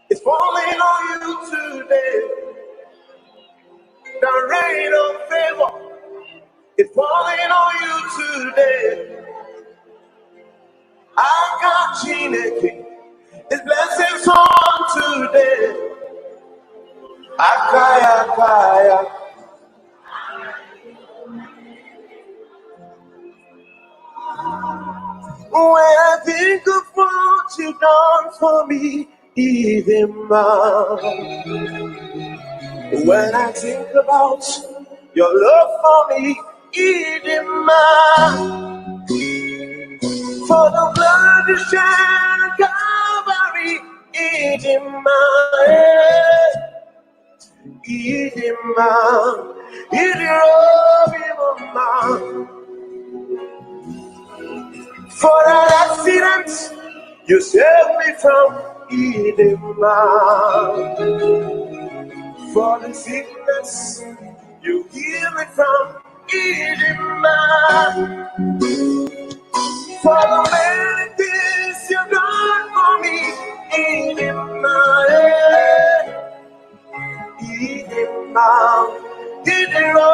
It's falling on you today. The rain of favor is falling on you today. I got Chineke. His blessings on today. Akaya, Akaya. When I think of what you've done for me, even now. When I think about your love for me, even now. For the blood you shed on Calvary, even now. Even now. Even now. For that accident, you saved me from Edema. For the sickness, you healed me from Edema. For the many things you've done for me, Edema. Edema. Edema.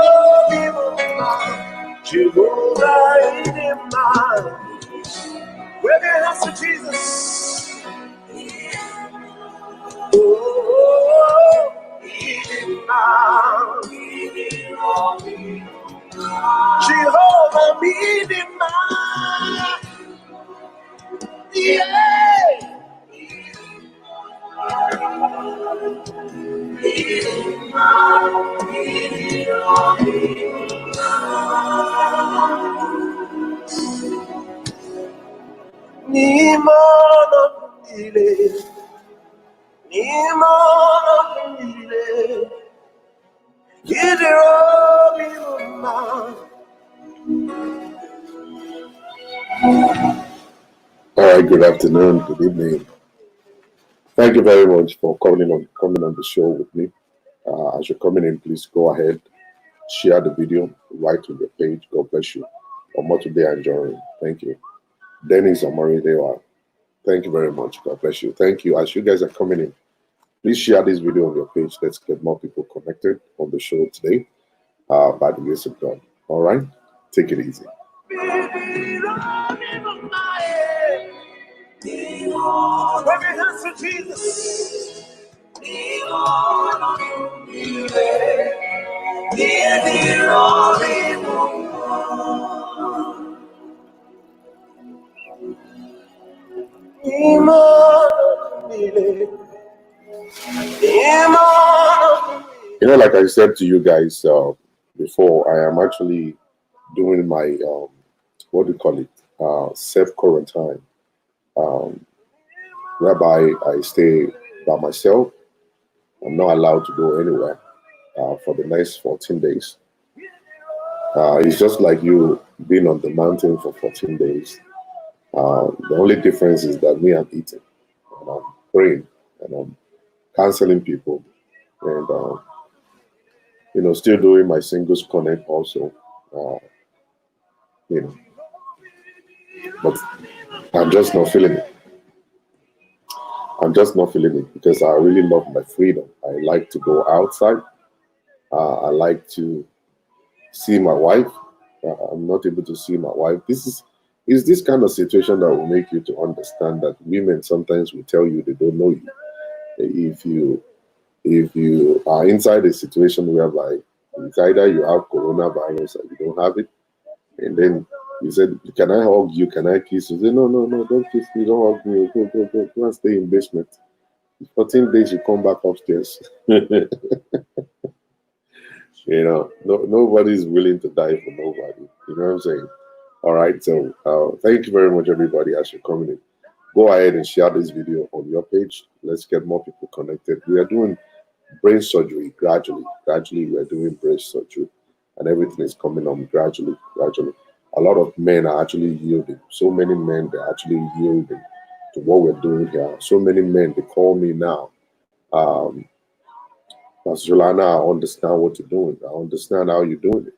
Jehovah Edema. Wave your hands to Jesus. Oh, Jehovah, meet him, yeah. All right, good afternoon, good evening. Thank you very much for coming on the show with me. As you're coming in, please go ahead, share the video, write to your page. God bless you. Omotunde Anjorin, thank you. Dennis Amori, there are. Thank you very much. God bless you. Thank you. As you guys are coming in, please share this video on your page. Let's get more people connected on the show today by the grace of God. All right? Take it easy. You know, like I said to you guys before, I am actually doing my what do you call it, self-quarantine, whereby I stay by myself. I'm not allowed to go anywhere for the next 14 days. It's just like you being on the mountain for 14 days. The only difference is that me, I'm eating, and I'm praying, and I'm counseling people, and you know, still doing my singles connect also. You know, but I'm just not feeling it. I'm just not feeling it because I really love my freedom. I like to go outside. I like to see my wife. I'm not able to see my wife. Is this kind of situation that will make you to understand that women sometimes will tell you they don't know you. If you are inside a situation whereby it's either you have coronavirus or you don't have it, and then you said, "Can I hug you? Can I kiss you?" You say, "No, don't kiss me, don't hug me. Go and stay in basement." 14 days, you come back upstairs. You know, nobody's willing to die for nobody. You know what I'm saying? All right. So thank you very much, everybody, as you're coming in. Go ahead and share this video on your page. Let's get more people connected. We are doing brain surgery gradually. Gradually, we are doing brain surgery, and everything is coming on gradually. A lot of men are actually yielding. So many men, they're actually yielding to what we're doing here. So many men, they call me now. Pastor Jolana, I understand what you're doing. I understand how you're doing it.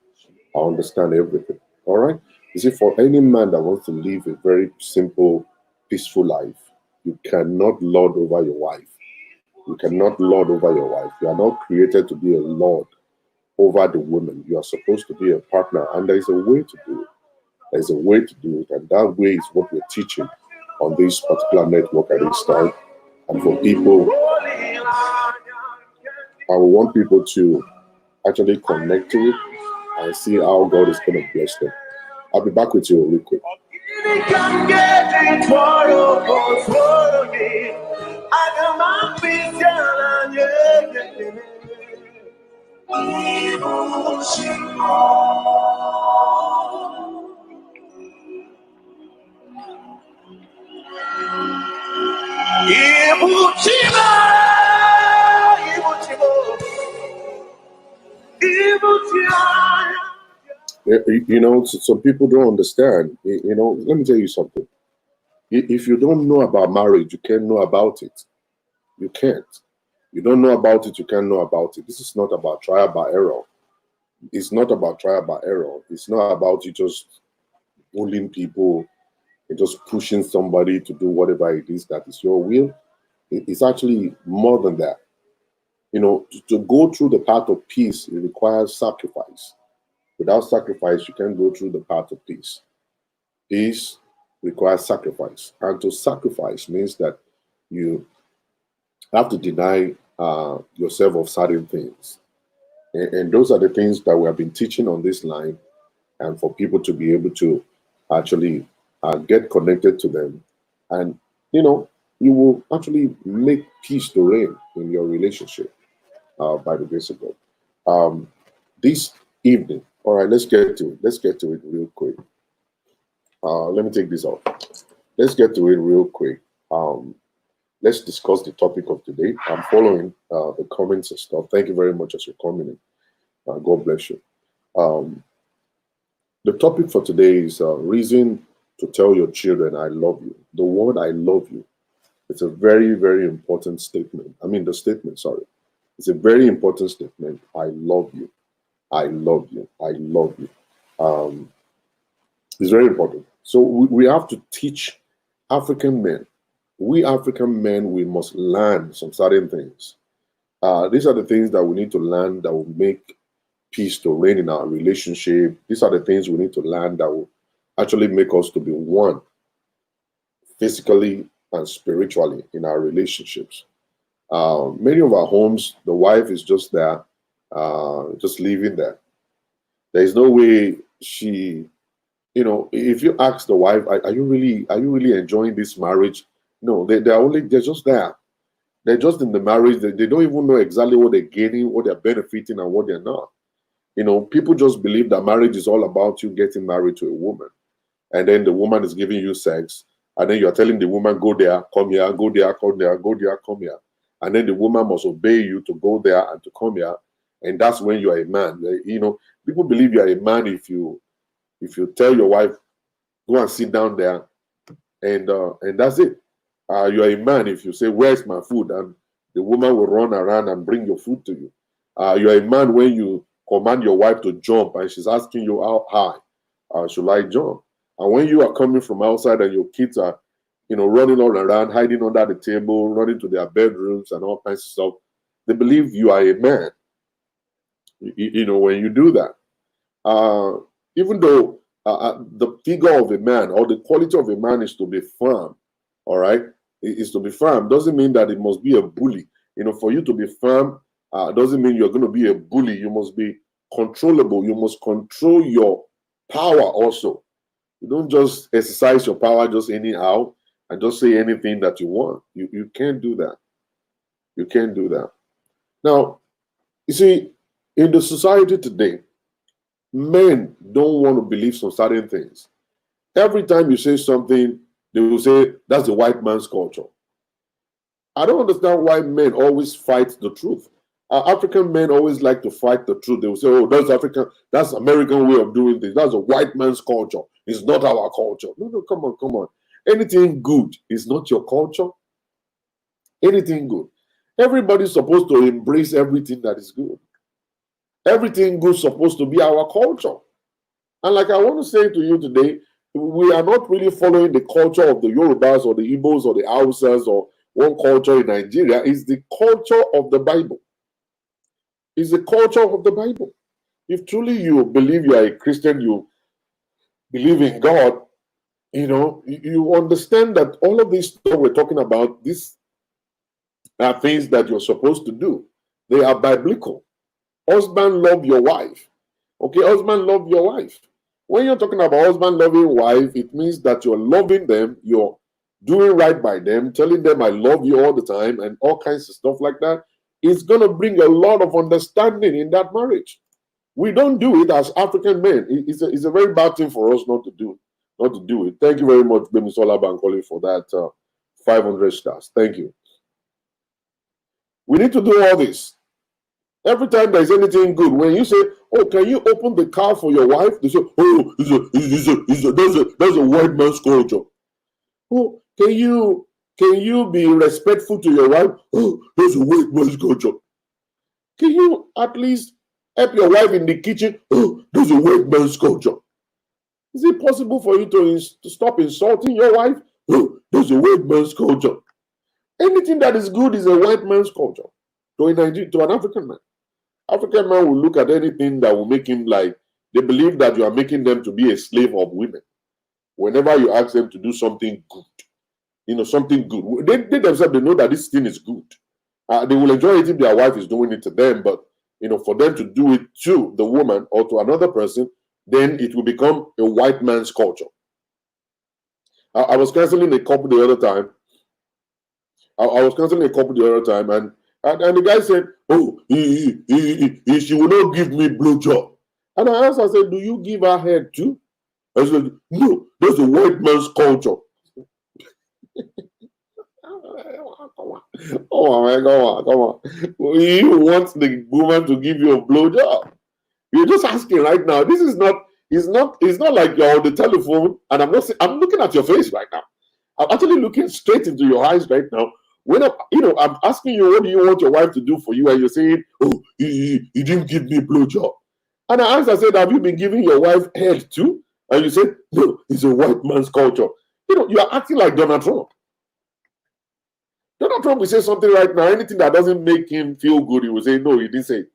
I understand everything. All right? You see, for any man that wants to live a very simple, peaceful life, you cannot lord over your wife. You cannot lord over your wife. You are not created to be a lord over the woman. You are supposed to be a partner, and there is a way to do it. There's a way to do it, and that way is what we're teaching on this particular network at this time. And for people, I want people to actually connect to it and see how God is going to bless them. I'll be back with you real quick. You know, some people don't understand. You know, let me tell you something. If you don't know about marriage, you can't know about it. You can't. You don't know about it, you can't know about it. This is not about trial by error. It's not about trial by error. It's not about you just bullying people and just pushing somebody to do whatever it is that is your will. It's actually more than that. You know, to go through the path of peace, it requires sacrifice. Without sacrifice, you can't go through the path of peace. Peace requires sacrifice. And to sacrifice means that you have to deny yourself of certain things. And those are the things that we have been teaching on this line, and for people to be able to actually get connected to them. And, you know, you will actually make peace to reign in your relationship by the grace of God. This evening, all right, let's get to it. Let's get to it real quick. Let me take this off. Let's get to it real quick. Let's discuss the topic of today. I'm following the comments and stuff. Thank you very much as you're coming in. God bless you. The topic for today is reason to tell your children, I love you. The word I love you. It's a very, very important statement. I mean, the statement, sorry. It's a very important statement. I love you. I love you. I love you. It's very important. So we have to teach African men. We African men, we must learn some certain things. These are the things that we need to learn that will make peace to reign in our relationship. These are the things we need to learn that will actually make us to be one physically and spiritually in our relationships. Many of our homes, the wife is just there, just living there. There is no way she, you know, if you ask the wife, are you really enjoying this marriage? No, they're just there. They're just in the marriage. They don't even know exactly what they're gaining, what they're benefiting, and what they're not. You know, people just believe that marriage is all about you getting married to a woman, and then the woman is giving you sex, and then you're telling the woman, go there, come here, go there, come there, go there, come here. And then the woman must obey you to go there and to come here. And that's when you are a man. You know, people believe you are a man if you tell your wife, go and sit down there, and that's it. You are a man if you say, where's my food? And the woman will run around and bring your food to you. You are a man when you command your wife to jump and she's asking you how high should I jump. And when you are coming from outside and your kids are, you know, running all around, hiding under the table, running to their bedrooms and all kinds of stuff, they believe you are a man. You know, when you do that, even though the figure of a man or the quality of a man is to be firm, all right, is to be firm, doesn't mean that it must be a bully. You know, for you to be firm doesn't mean you're going to be a bully. You must be controllable. You must control your power also. You don't just exercise your power just anyhow and just say anything that you want. You can't do that. You can't do that. Now, you see, in the society today, men don't want to believe some certain things. Every time you say something, they will say, that's the white man's culture. I don't understand why men always fight the truth. African men always like to fight the truth. They will say, oh, that's American way of doing things. That's a white man's culture. It's not our culture. No, come on. Anything good is not your culture. Anything good. Everybody's supposed to embrace everything that is good. Everything good is supposed to be our culture. And like I want to say to you today, we are not really following the culture of the Yorubas or the Igbos or the Hausas or one culture in Nigeria. It's the culture of the Bible. It's the culture of the Bible. If truly you believe you are a Christian, you believe in God, you understand that all of this stuff we're talking about, these are things that you're supposed to do. They are biblical. Husband, love your wife. Okay, husband, love your wife. When you're talking about husband loving wife, it means that you're loving them, you're doing right by them, telling them I love you all the time, and all kinds of stuff like that. It's going to bring a lot of understanding in that marriage. We don't do it as African men. It's a very bad thing for us not to do it. Thank you very much, Bemisola Bankole, for that 500 stars. Thank you. We need to do all this. Every time there's anything good, when you say, "Oh, can you open the car for your wife?" They say, "Oh, that's a white man's culture." Oh, can you be respectful to your wife? Oh, that's a white man's culture. Can you at least help your wife in the kitchen? Oh, that's a white man's culture. Is it possible for you to stop insulting your wife? Oh, that's a white man's culture. Anything that is good is a white man's culture to an African man. African man will look at anything that will make him like, they believe that you are making them to be a slave of women. Whenever you ask them to do something good, something good, they themselves, they know that this thing is good. They will enjoy it if their wife is doing it to them, but for them to do it to the woman or to another person, then it will become a white man's culture. I was counseling a couple the other time. And the guy said, "Oh, she will not give me blowjob." And I asked, I said, "Do you give her head too?" I said, "No, that's a white man's culture." Come on. You want the woman to give you a blowjob? You're just asking right now. This is not. It's not like you're on the telephone, and I'm looking at your face right now. I'm actually looking straight into your eyes right now. When I'm asking you, what do you want your wife to do for you? And you're saying, "Oh, he didn't give me a blowjob." And I asked, I said, "Have you been giving your wife head too?" And you said, "No, it's a white man's culture." You are acting like Donald Trump. Donald Trump will say something right now, anything that doesn't make him feel good, he will say, "No, he didn't say it."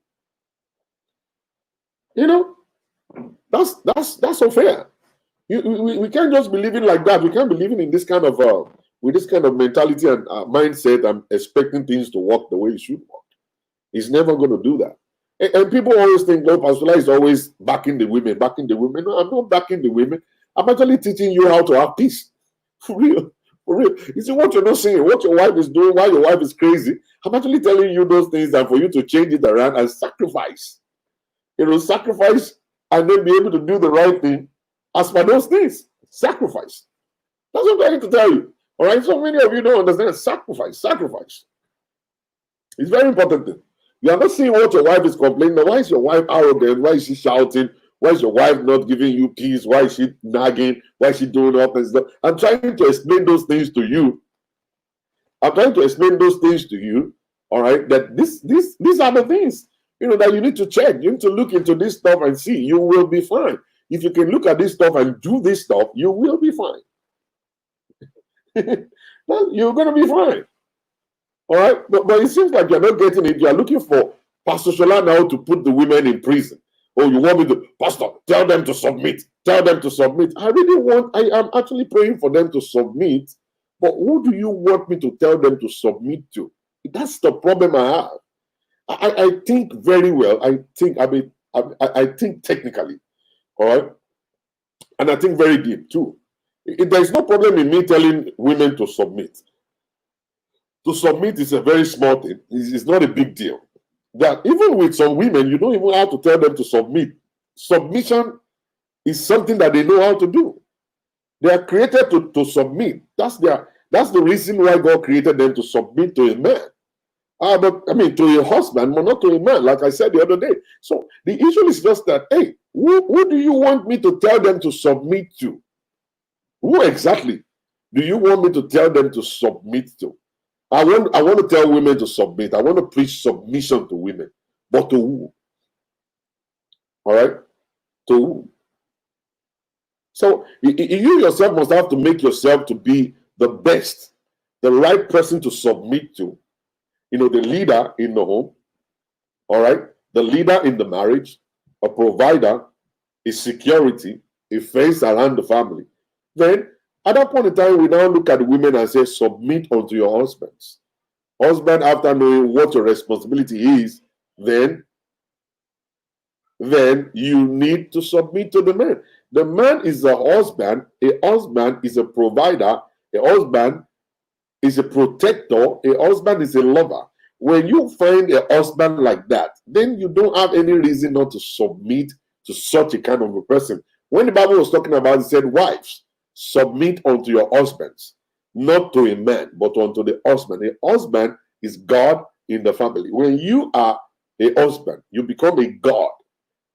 That's unfair. We can't just be living like that. We can't be living in this kind of with this kind of mentality and mindset and expecting things to work the way it should work. He's never going to do that. And people always think, "No, Pastor Ola is always backing the women." No, I'm not backing the women. I'm actually teaching you how to have peace. For real. You see what you're not saying, what your wife is doing, why your wife is crazy. I'm actually telling you those things and for you to change it around and sacrifice. Sacrifice and then be able to do the right thing as for those things. Sacrifice. That's what I'm trying to tell you. All right. So many of you don't understand sacrifice. It's very important thing. You are not seeing what your wife is complaining. Why is your wife arrogant? Why is she shouting? Why is your wife not giving you peace? Why is she nagging? Why is she doing all this stuff? I'm trying to explain those things to you. All right, that these are the things that you need to check. You need to look into this stuff and see. You will be fine. If you can look at this stuff and do this stuff, you will be fine. You're going to be fine. All right, but it seems like you're not getting it. You're looking for Pastor Shola now to put the women in prison. Oh, you want me to, Pastor, tell them to submit. Tell them to submit. I am actually praying for them to submit. But who do you want me to tell them to submit to? That's the problem I have. I think very well. I think technically. All right. And I think very deep too. There's no problem in me telling women to submit. To submit is a very small thing. It's not a big deal. That even with some women, you don't even have to tell them to submit. Submission is something that they know how to do. They are created to submit. That's the reason why God created them to submit to a man. To a husband, but not to a man, like I said the other day. So the issue is just that, hey, who do you want me to tell them to submit to? Who exactly do you want me to tell them to submit to? I want to tell women to submit. I want to preach submission to women. But to who? All right? To who? So you yourself must have to make yourself to be the best the right person to submit to. The leader in the home, all right, the leader in the marriage, a provider, a security, a fence around the family. Then, at that point in time, we now look at the women and say, submit unto your husbands. Husband, after knowing what your responsibility is, then you need to submit to the man. The man is a husband is a provider, a husband is a protector, a husband is a lover. When you find a husband like that, then you don't have any reason not to submit to such a kind of a person. When the Bible was talking about it, said, wives, submit unto your husbands, not to a man, but unto the husband. A husband is God in the family. When you are a husband, you become a God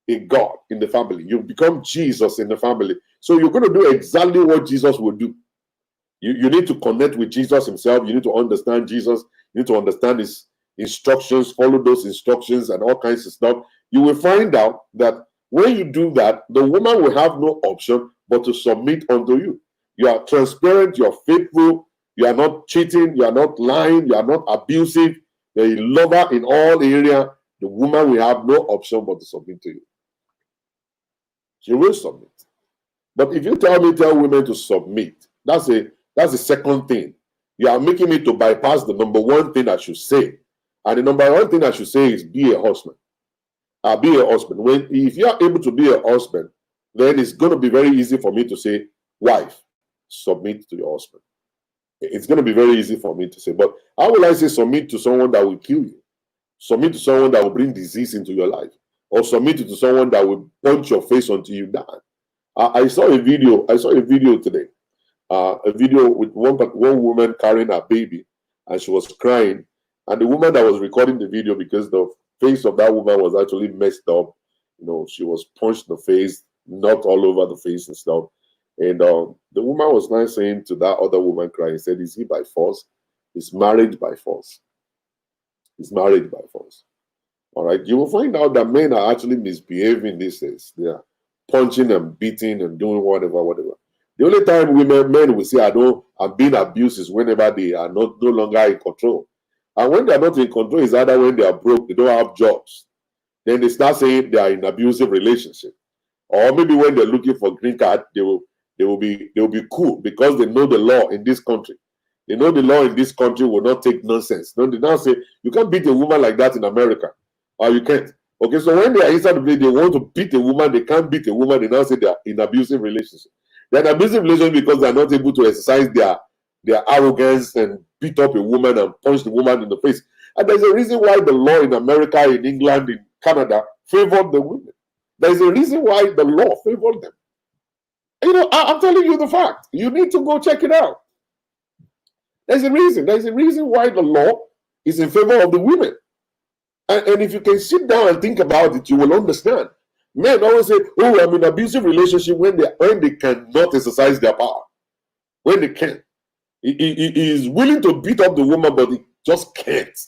in the family. You become Jesus in the family. So you're going to do exactly what Jesus would do. You need to connect with Jesus himself. You need to understand Jesus. You need to understand his instructions, follow those instructions and all kinds of stuff. You will find out that when you do that, the woman will have no option but to submit unto you. You are transparent, you are faithful, you are not cheating, you are not lying, you are not abusive, you're a lover in all areas. The woman will have no option but to submit to you. She will submit. But if you tell women to submit, that's the second thing. You are making me to bypass the number one thing I should say. And the number one thing I should say is be a husband. Be a husband. If you are able to be a husband, then it's going to be very easy for me to say, wife, submit to your husband. It's going to be very easy for me to say. But how will I say submit to someone that will kill you? Submit to someone that will bring disease into your life? Or submit to someone that will punch your face until you die? I saw a video today. A video with one woman carrying a baby, and she was crying. And the woman that was recording the video, because the face of that woman was actually messed up, she was punched in the face, knocked all over the face and stuff. And the woman was now saying to that other woman crying, said, "Is he by force? Is marriage by force? Is marriage by force?" All right, you will find out that men are actually misbehaving these days. They are punching and beating and doing whatever. The only time men will say, I'm being abused is whenever they are no longer in control. And when they are not in control, is either when they are broke, they don't have jobs. Then they start saying they are in abusive relationship. Or maybe when they're looking for green card, they will be cool because they know the law in this country. They know the law in this country will not take nonsense. They now say, you can't beat a woman like that in America. Or you can't. Okay, so when they are inside the place, they want to beat a woman, they can't beat a woman, they now say they are in abusive relationship. They're in abusive relationship because they're not able to exercise their arrogance and beat up a woman and punch the woman in the face. And there's a reason why the law in America, in England, in Canada favored the women. There's a reason why the law favored them. I'm telling you the fact. You need to go check it out. There's a reason. There's a reason why the law is in favor of the women. And if you can sit down and think about it, you will understand. Men always say, "Oh, I'm in an abusive relationship," when they cannot exercise their power. When they can't. He is willing to beat up the woman, but he just can't.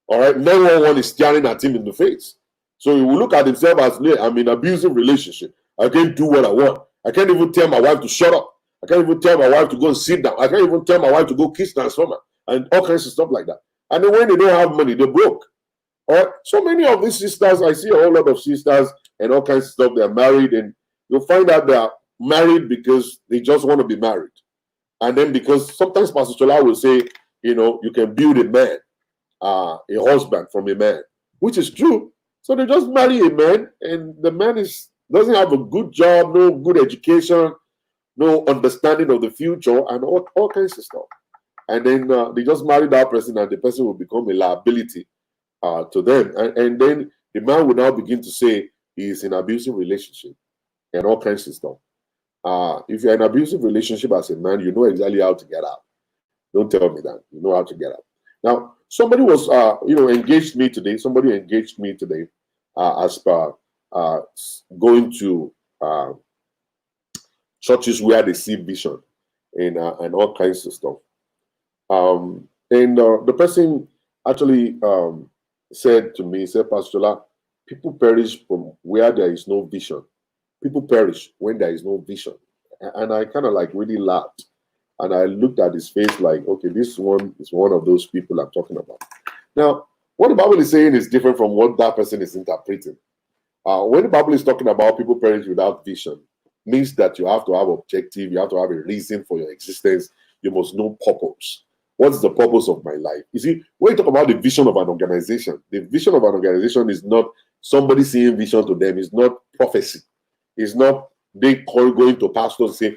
All right? 911 is staring at him in the face. So he will look at himself as, I'm in an abusive relationship. I can't do what I want. I can't even tell my wife to shut up. I can't even tell my wife to go and sit down. I can't even tell my wife to go kiss transformer and all kinds of stuff like that. And then when they don't have money, they're broke. All right? So many of these sisters, I see a whole lot of sisters and all kinds of stuff, they're married, and you'll find out they're married because they just want to be married. And then because sometimes Pastor Chola will say, you can build a man, a husband from a man, which is true. So they just marry a man, and the man doesn't have a good job, no good education, no understanding of the future, and all kinds of stuff. And then they just marry that person, and the person will become a liability to them. And then the man will now begin to say he's in an abusive relationship and all kinds of stuff. If you're in an abusive relationship as a man, you know exactly how to get out. Don't tell me that. You know how to get out. Now, somebody was, engaged me today. Somebody engaged me today as per going to churches where they see vision and all kinds of stuff. And the person actually said to me, Pastor Chola, people perish from where there is no vision. People perish when there is no vision. And I kind of really laughed. And I looked at his face like, okay, this one is one of those people I'm talking about. Now, what the Bible is saying is different from what that person is interpreting. When the Bible is talking about people perish without vision, means that you have to have objective, you have to have a reason for your existence, you must know purpose. What's the purpose of my life? You see, when you talk about the vision of an organization, the vision of an organization is not somebody seeing vision to them, it's not prophecy. It's not they going to pastors and say,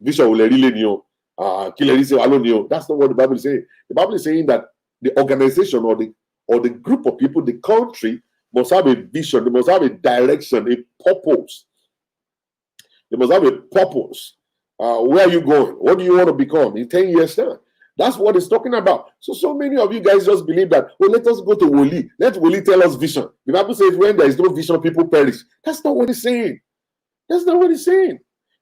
vision will really know. That's not what the Bible is saying. The Bible is saying that the organization or the group of people, the country, must have a vision, they must have a direction, a purpose. They must have a purpose. Where are you going? What do you want to become in 10 years' time? That's what it's talking about. So many of you guys just believe that, well, let us go to Woli. Let Woli tell us vision. The Bible says when there is no vision, people perish. That's not what it's saying. That's not what it's saying.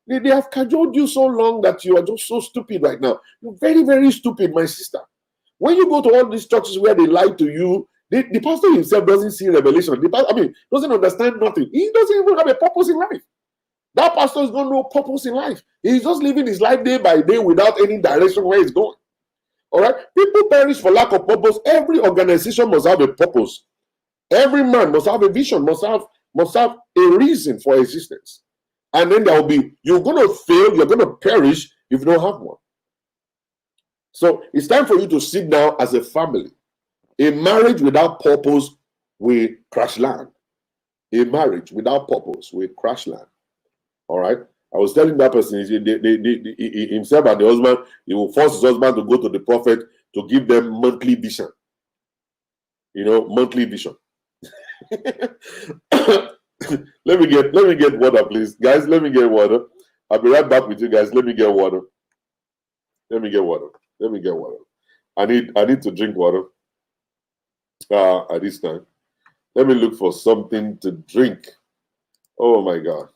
They have cajoled you so long that you are just so stupid right now. You're very, very stupid, my sister. When you go to all these churches where they lie to you, the pastor himself doesn't see revelation. Doesn't understand nothing. He doesn't even have a purpose in life. That pastor has got no purpose in life. He's just living his life day by day without any direction where he's going. All right? People perish for lack of purpose. Every organization must have a purpose. Every man must have a vision, must have a reason for existence. And then there will be, you're going to fail, you're going to perish if you don't have one. So it's time for you to sit down as a family. A marriage without purpose will crash land. A marriage without purpose will crash land. All right? I was telling that person, himself and the husband, he will force his husband to go to the prophet to give them monthly vision. Monthly vision. Let me get water, please. Guys, let me get water. I'll be right back with you guys. Let me get water. I need to drink water at this time. Let me look for something to drink. Oh my God.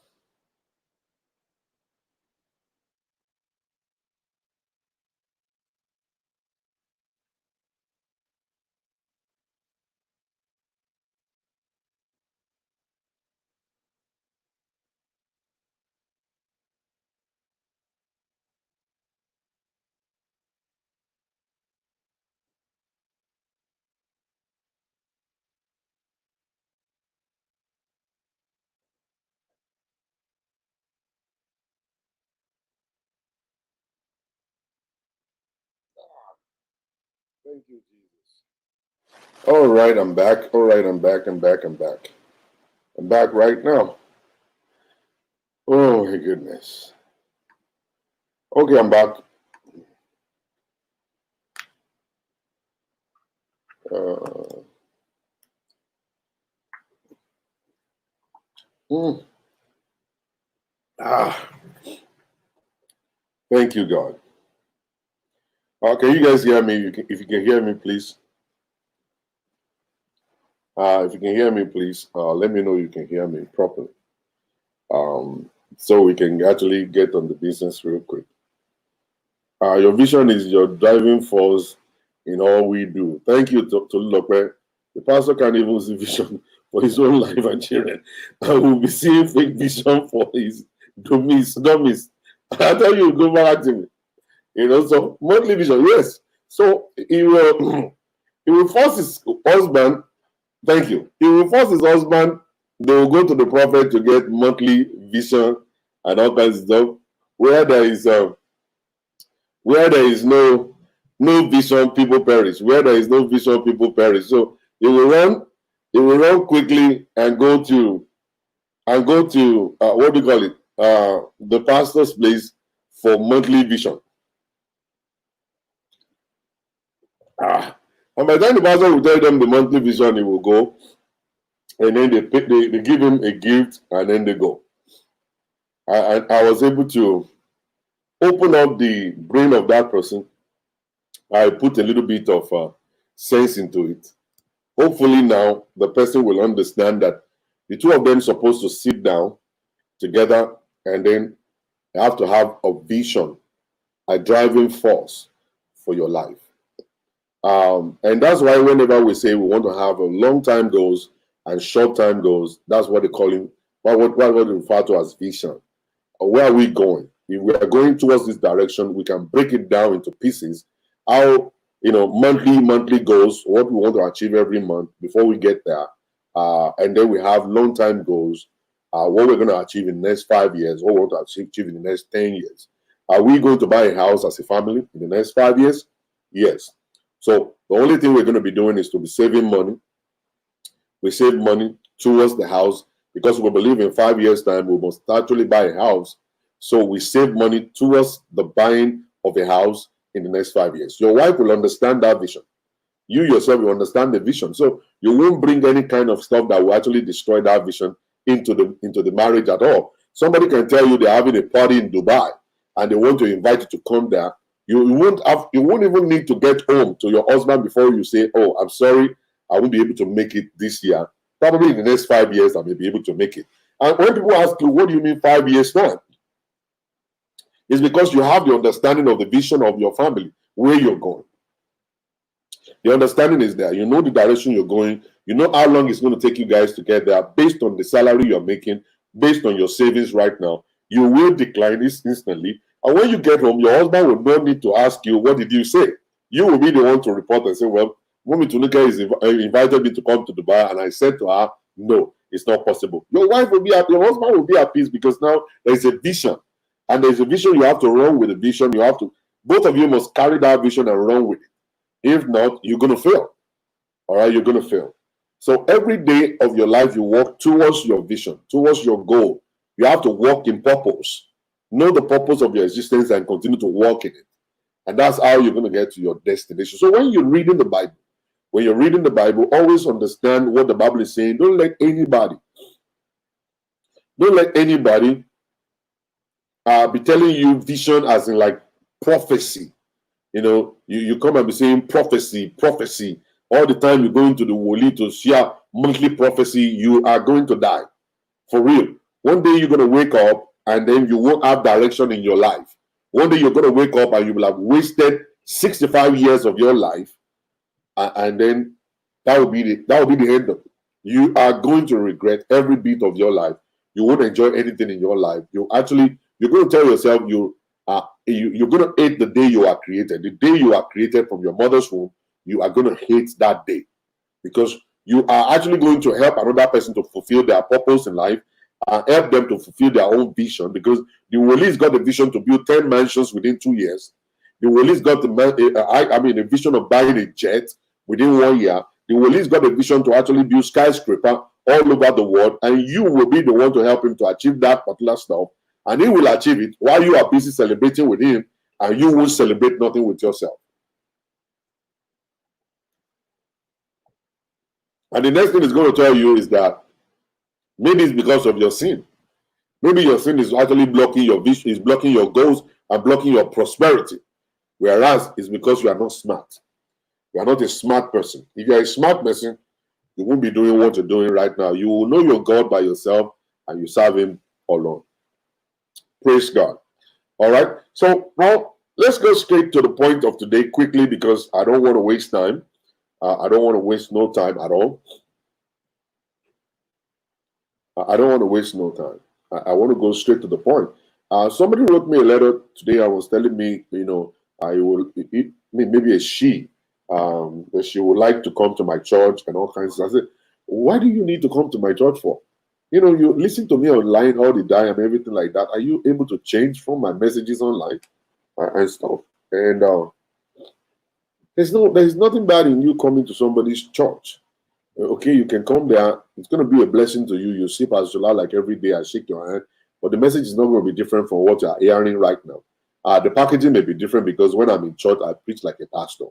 Thank you, Jesus. All right, I'm back. I'm back right now. Oh my goodness. Okay, I'm back. Thank you, God. Can you guys hear me? If you can hear me, please. If you can hear me, please, let me know you can hear me properly. So we can actually get on the business real quick. Your vision is your driving force in all we do. Thank you, Tolulope. The pastor can't even see vision for his own life and children. I will be seeing fake vision for his dummies. I tell you, go back to me. So monthly vision, yes. So he will force his husband. Thank you. He will force his husband. They will go to the prophet to get monthly vision and all kinds of stuff. Where there is no vision, people perish. Where there is no vision, people perish. So he will run quickly and go to what do you call it? The pastor's place for monthly vision. And by the time the pastor will tell them the monthly vision, he will go, and then they give him a gift, and then they go. I was able to open up the brain of that person. I put a little bit of sense into it. Hopefully now the person will understand that the two of them are supposed to sit down together, and then you have to have a vision, a driving force for your life. And that's why whenever we say we want to have a long time goals and short time goals, that's what they call it, what we refer to as vision. Where are we going? if we are going towards this direction, we can break it down into pieces. How, monthly goals, what we want to achieve every month before we get there. And then we have long-time goals, what we're going to achieve in the next 5 years, what we want to achieve in the next 10 years. Are we going to buy a house as a family in the next 5 years? Yes. So the only thing we're going to be doing is to be saving money. We save money towards the house because we believe in 5 years' time we must actually buy a house. So we save money towards the buying of a house in the next 5 years. Your wife will understand that vision. You yourself will understand the vision. So you won't bring any kind of stuff that will actually destroy that vision into the marriage at all. Somebody can tell you they're having a party in Dubai and they want to invite you to come there. You won't even need to get home to your husband before you say, "Oh, I'm sorry, I won't be able to make it this year. Probably in the next 5 years, I may be able to make it." And when people ask you, "What do you mean 5 years time?" It's because you have the understanding of the vision of your family, where you're going. The understanding is there. You know the direction you're going. You know how long it's going to take you guys to get there based on the salary you're making, based on your savings right now. You will decline this instantly. And when you get home, your husband will not need to ask you, "What did you say?" You will be the one to report and say, "Well, Mommy Tunika invited me to come to Dubai, and I said to her, no, it's not possible." Your wife will be happy, your husband will be at peace because now there's a vision. And there's a vision, you have to run with the vision. Both of you must carry that vision and run with it. If not, you're going to fail. All right, you're going to fail. So every day of your life, you walk towards your vision, towards your goal. You have to walk in purpose. Know the purpose of your existence and continue to walk in it. And that's how you're going to get to your destination. So when you're reading the Bible, always understand what the Bible is saying. Don't let anybody be telling you vision as in like prophecy. You come and be saying prophecy all the time. You're going to the woli to share monthly prophecy. You are going to die for real. One day you're going to wake up and then you won't have direction in your life. One day you're going to wake up and you will have wasted 65 years of your life, and then that will be the end of it. You are going to regret every bit of your life. You won't enjoy anything in your life. You're going to tell yourself you're going to hate the day you are created. The day you are created from your mother's womb, you are going to hate that day because you are actually going to help another person to fulfill their purpose in life and help them to fulfill their own vision, because the Woli's got the vision to build 10 mansions within 2 years. The Woli's got the vision of buying a jet within 1 year. The Woli's got a vision to actually build skyscraper all over the world, and you will be the one to help him to achieve that particular stuff. And he will achieve it while you are busy celebrating with him, and you will celebrate nothing with yourself. And the next thing it's going to tell you is that maybe it's because of your sin. Maybe your sin is actually blocking your vision, is blocking your goals and blocking your prosperity. Whereas it's because you are not smart. You are not a smart person. If you are a smart person, you won't be doing what you're doing right now. You will know your God by yourself and you serve him alone. Praise God. All right. So now let's go straight to the point of today quickly, because I don't want to waste time. I don't want to waste no time at all. I don't want to waste no time. I want to go straight to the point. Somebody wrote me a letter today. I was telling me, maybe a she, that she would like to come to my church and all kinds of stuff. I said, "Why do you need to come to my church for? You listen to me online all the time and everything like that. Are you able to change from my messages online and stuff?" And there's nothing bad in you coming to somebody's church. Okay, you can come there. It's going to be a blessing to you. You see Pastor Jola like every day. I shake your hand, but the message is not going to be different from what you are hearing right now. The packaging may be different because when I'm in church, I preach like a pastor.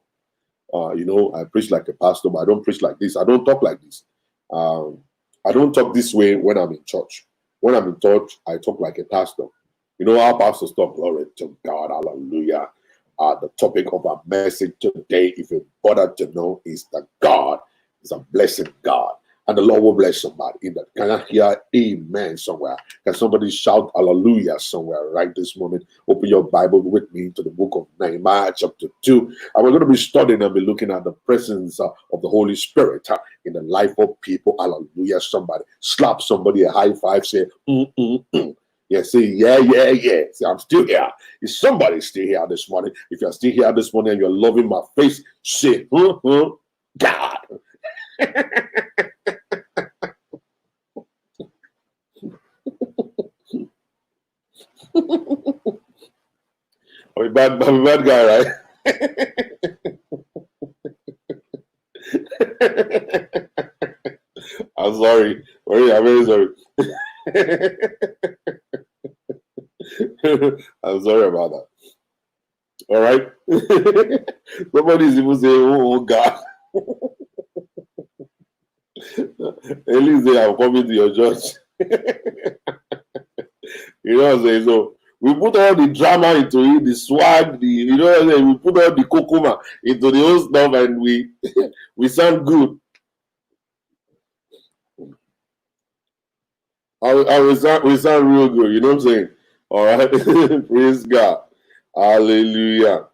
I preach like a pastor, but I don't preach like this. I don't talk like this. I don't talk this way when I'm in church. When I'm in church, I talk like a pastor. You know how pastors talk. Glory to God. Hallelujah. The topic of our message today, if you bother to know, is that God is a blessing God. And the Lord will bless somebody in that. Can I hear amen somewhere? Can somebody shout hallelujah somewhere right this moment? Open your Bible with me to the book of Nehemiah chapter 2. And we're going to be studying and be looking at the presence of the Holy Spirit in the life of people. Hallelujah. Somebody slap somebody a high five, say, Yeah, say, yeah. Say, I'm still here. Is somebody still here this morning? If you're still here this morning and you're loving my face, say, God. I'm a bad guy, right? I'm sorry. I'm very sorry. I'm sorry about that. All right. Nobody's even saying, oh God. At least they are coming to your church. You know what I'm saying? So we put all the drama into it, the swag, you know what I'm saying? We put all the kokuma into the whole stuff, and we we sound good. We sound real good, you know what I'm saying? All right. Praise God. Hallelujah.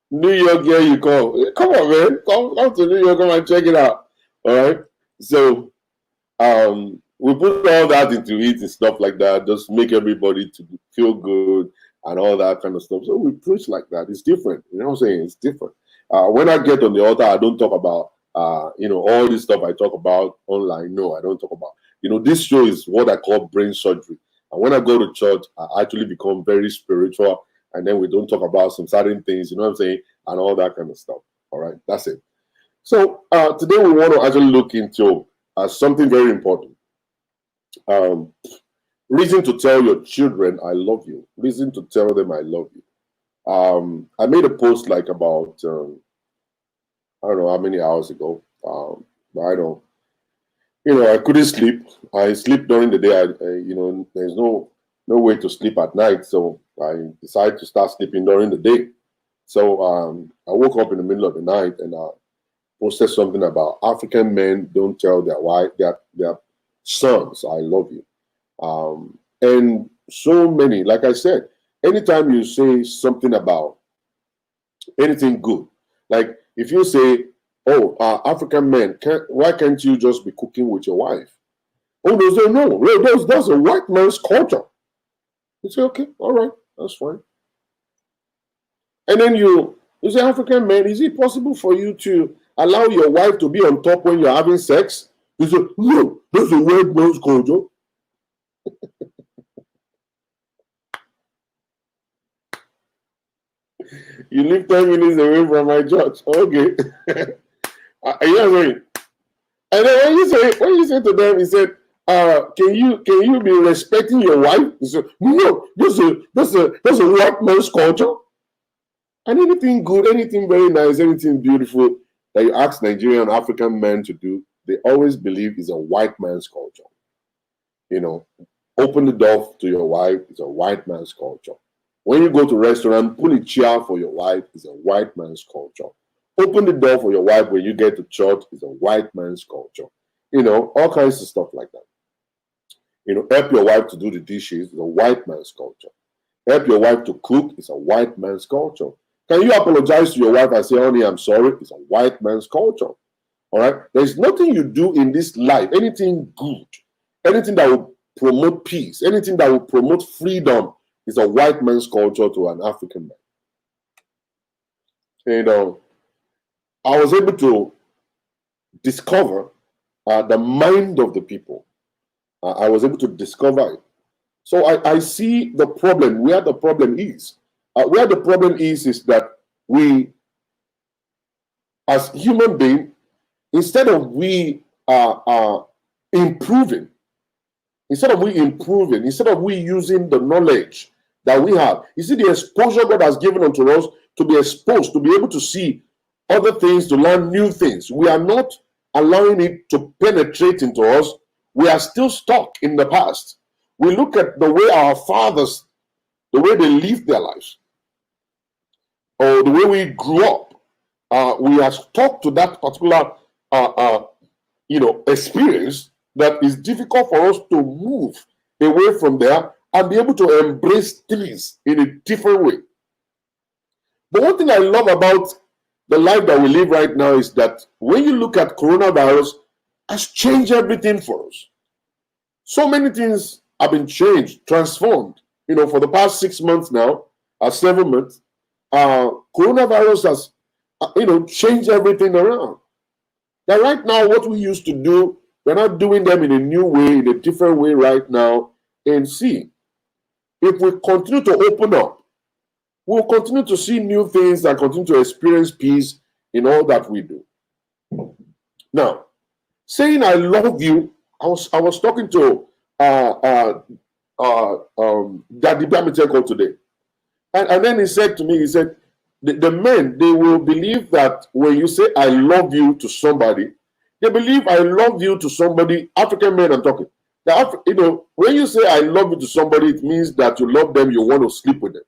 New York, here you come. Come on, man. Come to New York, come and check it out. All right. So we put all that into it and stuff like that, just make everybody to feel good and all that kind of stuff. So we preach like that. It's different. You know what I'm saying? It's different. When I get on the altar, I don't talk about all this stuff I talk about online. No, I don't talk about. This show is what I call brain surgery. And when I go to church, I actually become very spiritual, and then we don't talk about some certain things, you know what I'm saying, and all that kind of stuff. All right, that's it. So today we want to actually look into something very important. Reason to tell your children I love you. Reason to tell them I love you. I made a post like about I don't know how many hours ago. But I don't. I couldn't sleep. I sleep during the day. There's no way to sleep at night, so I decided to start sleeping during the day. So I woke up in the middle of the night and posted something about African men don't tell their wife, their sons, I love you. And so many, like I said, anytime you say something about anything good, like if you say, oh, African men, why can't you just be cooking with your wife? Oh, they say, no, that's a white man's culture. You say, okay, all right, that's fine. And then you say, African men, is it possible for you to allow your wife to be on top when you're having sex? You say, no, that's a white man's culture. You live 10 minutes away from my church. Okay. And then when you say to them, he said, can you be respecting your wife? He said, no, that's a white man's culture. And anything good, anything very nice, anything beautiful that you ask Nigerian African men to do, they always believe is a white man's culture. Open the door to your wife is a white man's culture. When you go to a restaurant, pull a chair for your wife is a white man's culture. Open the door for your wife when you get to church is a white man's culture. All kinds of stuff like that. Help your wife to do the dishes is a white man's culture. Help your wife to cook is a white man's culture. Can you apologize to your wife and say, honey, I'm sorry? It's a white man's culture. All right? There's nothing you do in this life, anything good, anything that will promote peace, anything that will promote freedom is a white man's culture to an African man. I was able to discover the mind of the people. I was able to discover it. So I see the problem, where the problem is. Where the problem is that we, as human beings, instead of we improving, instead of we using the knowledge that we have, you see the exposure God has given unto us to be exposed, to be able to see other things, to learn new things. We are not allowing it to penetrate into us. We are still stuck in the past. We look at the way our fathers, the way they lived their lives, or the way we grew up. We are stuck to that particular, experience that is difficult for us to move away from there and be able to embrace things in a different way. But one thing I love about the life that we live right now is that when you look at coronavirus, has changed everything for us. So many things have been changed, transformed. You know, for the past 6 months now, 7 months, coronavirus has, changed everything around. Now, right now, what we used to do, we're not doing them in a new way, in a different way right now. And see, if we continue to open up, we'll continue to see new things and continue to experience peace in all that we do. Now, saying I love you, I was talking to Daddy Bamiteko today. And then he said to me, he said, the men, they will believe that when you say I love you to somebody, they believe I love you to somebody, African men I'm talking. When you say I love you to somebody, it means that you love them, you want to sleep with them.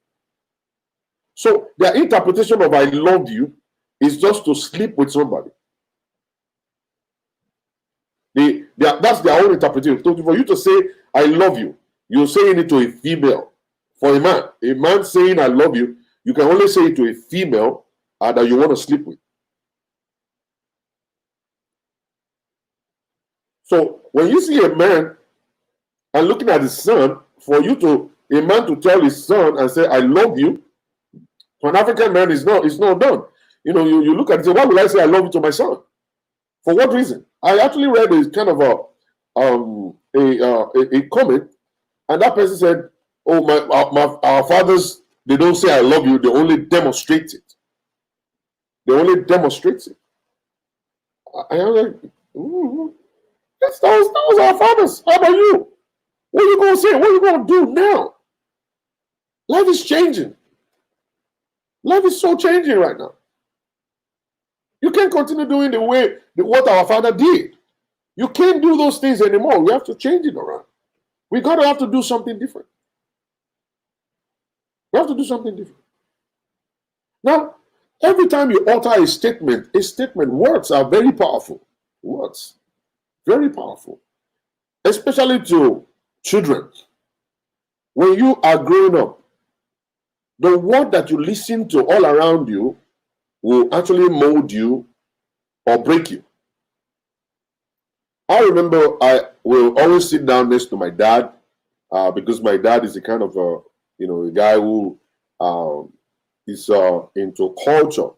So their interpretation of I love you is just to sleep with somebody. That's their own interpretation. So for you to say I love you, you're saying it to a female. For a man saying I love you, you can only say it to a female that you want to sleep with. So when you see a man and looking at his son, a man to tell his son and say I love you, for an African man, it's not done. You look at it and say, why would I say I love you to my son? For what reason? I actually read a kind of a comment, and that person said, "Oh, our fathers, they don't say I love you; they only demonstrate it. They only demonstrate it." I was like, that was our fathers. How about you? What are you going to say? What are you going to do now? Life is changing. Life is so changing right now. You can't continue doing what our father did. You can't do those things anymore. We have to change it around. We have to do something different. We have to do something different. Now, every time you utter a statement, words are very powerful. Words, very powerful. Especially to children. When you are growing up, the word that you listen to all around you will actually mold you or break you. I remember I will always sit down next to my dad because my dad is a kind of a guy who is into culture.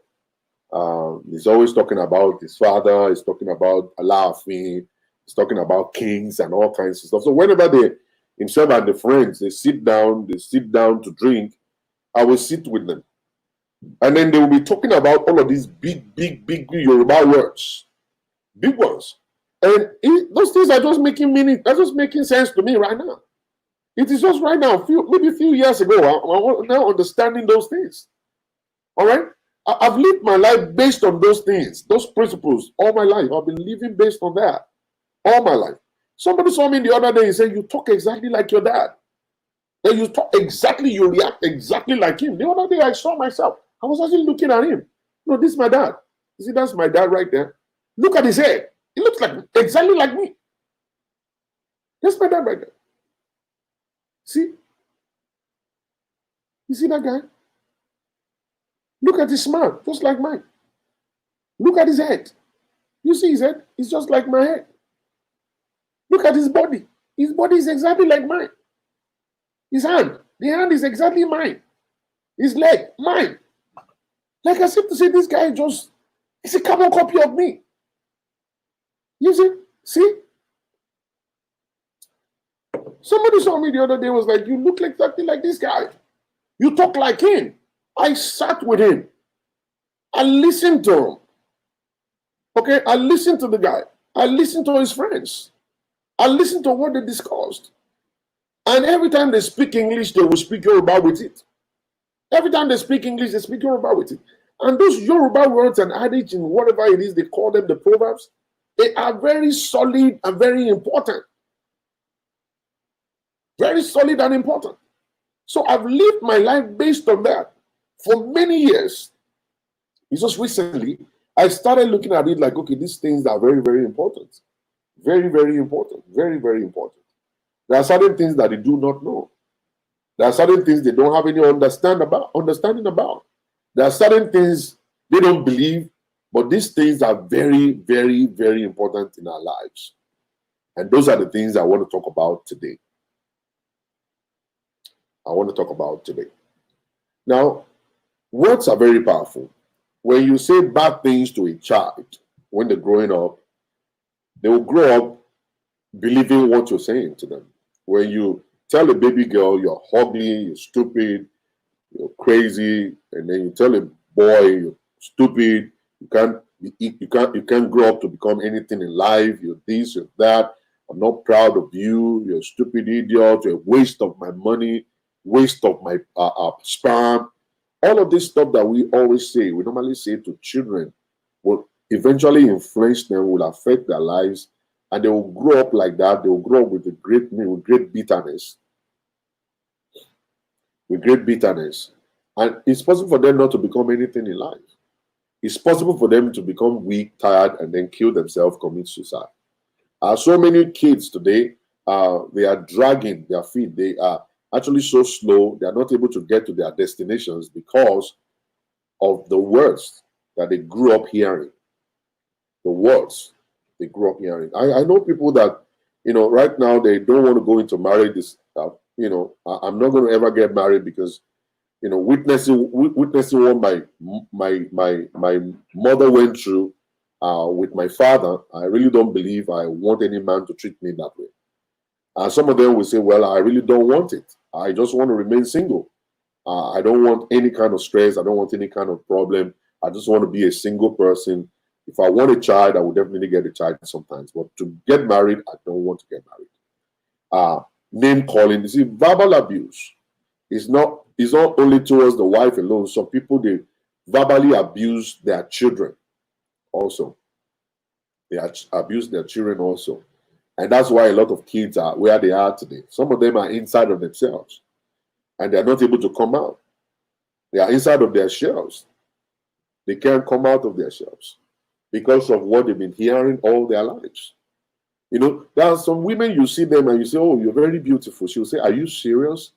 He's always talking about his father. He's talking about Alaafin. He's talking about kings and all kinds of stuff. So whenever himself and the friends, they sit down to drink, I will sit with them. And then they will be talking about all of these big Yoruba words. Big ones. And those things are just making sense to me right now. It is just right now, maybe a few years ago, I'm now understanding those things. All right? I've lived my life based on those things, those principles, all my life. I've been living based on that all my life. Somebody saw me the other day and said, you talk exactly like your dad. And you react exactly like him. The other day I saw myself. I was actually looking at him. No, this is my dad. You see, that's my dad right there. Look at his hair. He looks exactly like me. That's my dad right there. See? You see that guy? Look at his smile, just like mine. Look at his head. You see his head? It's just like my head. Look at his body. His body is exactly like mine. His hand. The hand is exactly mine. His leg, mine. Like I said to say, this guy it's a carbon copy of me. You see? See? Somebody saw me the other day, was like, you look exactly like this guy. You talk like him. I sat with him. I listened to him. Okay? I listened to the guy. I listened to his friends. I listened to what they discussed. And every time they speak English, they will speak Yoruba with it. Every time they speak English, they speak Yoruba with it. And those Yoruba words and adage and whatever it is, they call them the proverbs, they are very solid and very important. Very solid and important. So I've lived my life based on that for many years. It's just recently, I started looking at it like, okay, these things are very, very important. Very, very important. Very, very important. There are certain things that they do not know. There are certain things they don't have any understanding about. There are certain things they don't believe, but these things are very, very, very important in our lives. And those are the things I want to talk about today. I want to talk about today. Now, words are very powerful. When you say bad things to a child when they're growing up, they will grow up believing what you're saying to them. When you tell a baby girl you're ugly, you're stupid, you're crazy, and then you tell a boy you're stupid, you can't grow up to become anything in life, you're this, you're that, I'm not proud of you, you're a stupid idiot, you're a waste of my money, waste of my sperm. All of this stuff that we always say, we normally say to children, will eventually influence them, will affect their lives, and they will grow up like that. They will grow up with great bitterness, and it's possible for them not to become anything in life. It's possible for them to become weak, tired, and then kill themselves, commit suicide. So many kids today, they are dragging their feet. They are actually so slow. They are not able to get to their destinations because of the words that they grew up hearing. The words they grew up hearing. I know people that, right now they don't want to go into marriage. I'm not going to ever get married because, witnessing what my mother went through with my father, I really don't believe I want any man to treat me that way. And some of them will say, well, I really don't want it. I just want to remain single. I don't want any kind of stress. I don't want any kind of problem. I just want to be a single person. If I want a child, I will definitely get a child sometimes. But to get married, I don't want to get married. Name calling, you see, verbal abuse is not only towards the wife alone. Some people, they verbally abuse their children also. They abuse their children also. And that's why a lot of kids are where they are today. Some of them are inside of themselves and they're not able to come out. They are inside of their shells. They can't come out of their shells because of what they've been hearing all their lives. There are some women, you see them and you say, oh, you're very beautiful. She'll say, are you serious?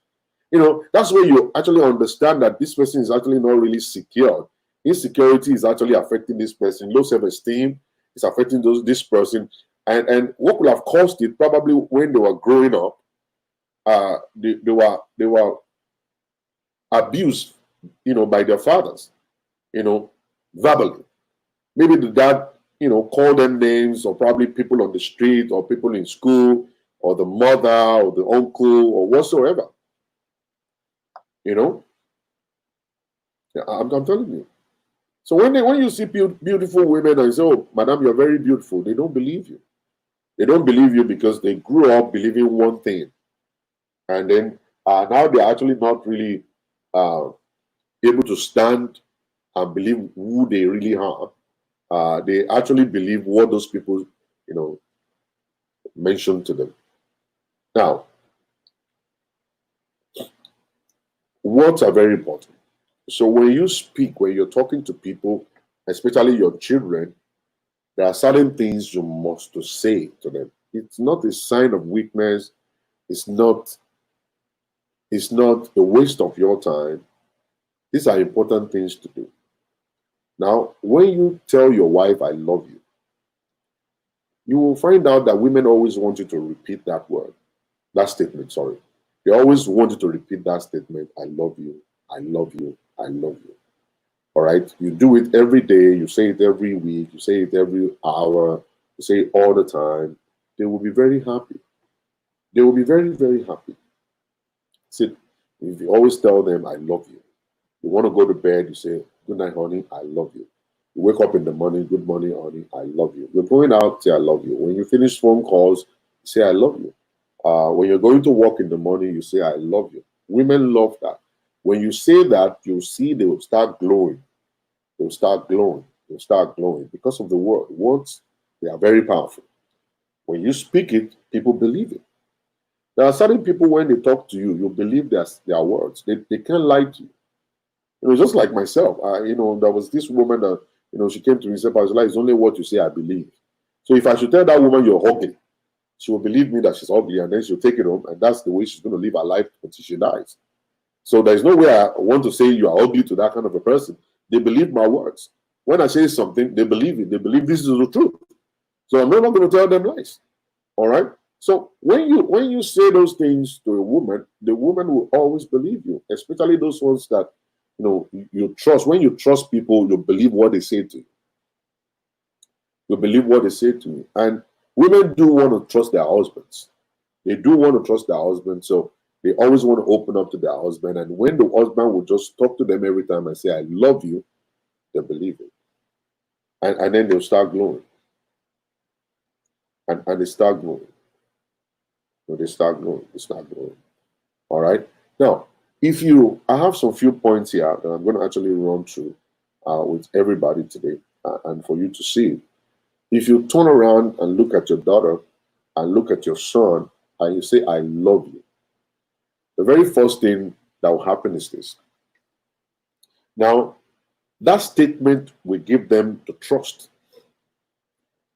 That's where you actually understand that this person is actually not really secure. Insecurity is actually affecting this person. Low self-esteem is affecting this person. And what could have caused it probably when they were growing up, they were abused, by their fathers, verbally. Maybe the dad, called them names, or probably people on the street, or people in school, or the mother, or the uncle, or whatsoever. I'm telling you. So when you see beautiful women and say, oh, madam, you're very beautiful, they don't believe you. They don't believe you because they grew up believing one thing. And then now they're actually not really able to stand and believe who they really are. They actually believe what those people, mentioned to them. Now, words are very important. So when you speak, when you're talking to people, especially your children, there are certain things you must to say to them. It's not a sign of weakness. It's not a waste of your time. These are important things to do. Now, when you tell your wife, I love you, you will find out that women always want you to repeat that word, that statement, sorry. They always want you to repeat that statement, I love you, I love you, I love you. All right? You do it every day. You say it every week. You say it every hour. You say it all the time. They will be very happy. They will be very, very happy. See, if you always tell them, I love you. You want to go to bed, you say, good night, honey, I love you. You wake up in the morning, good morning, honey, I love you. You're going out, say, I love you. When you finish phone calls, you say, I love you. When you're going to work in the morning, you say, I love you. Women love that. When you say that, you'll see they will start glowing. They'll start glowing. They'll start glowing because of the word. Words, they are very powerful. When you speak it, people believe it. There are certain people, when they talk to you, you believe their words. They can't lie to you. Just like myself. There was this woman that, she came to me and said, Pastor, it's only what you say I believe. So if I should tell that woman you're ugly, she will believe me that she's ugly, and then she'll take it home, and that's the way she's going to live her life until she dies. So there's no way I want to say you are ugly to that kind of a person. They believe my words. When I say something, they believe it. They believe this is the truth. So I'm not going to tell them lies. All right? So when you say those things to a woman, the woman will always believe you, especially those ones that you trust. When you trust people, you believe what they say to you. You believe what they say to you. And women do want to trust their husbands. They do want to trust their husband, so they always want to open up to their husband. And when the husband will just talk to them every time and say, I love you, they believe it. And then they'll start glowing. And they start glowing. They start glowing. They start glowing. All right. Now, I have some few points here that I'm going to actually run through with everybody today and for you to see. If you turn around and look at your daughter and look at your son and you say, I love you, the very first thing that will happen is this. Now, that statement will give them the trust.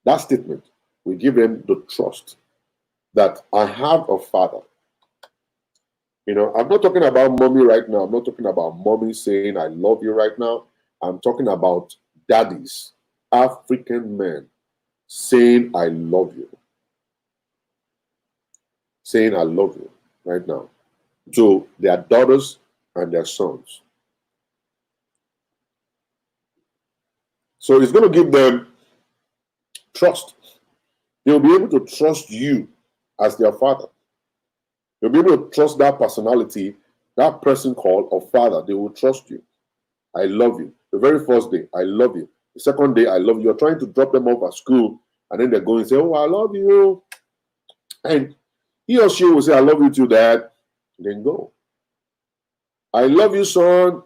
That statement will give them the trust that I have a father. I'm not talking about mommy right now. I'm not talking about mommy saying I love you right now. I'm talking about daddies, African men saying I love you. Saying I love you right now to their daughters and their sons. So it's going to give them trust. They'll be able to trust you as their father. They'll be able to trust that personality, that person called a father. They will trust you. I love you. The very first day, I love you. The second day, I love you. You're trying to drop them off at school, and then they're going and say, oh, I love you. And he or she will say, I love you too, Dad. And then go. I love you, son.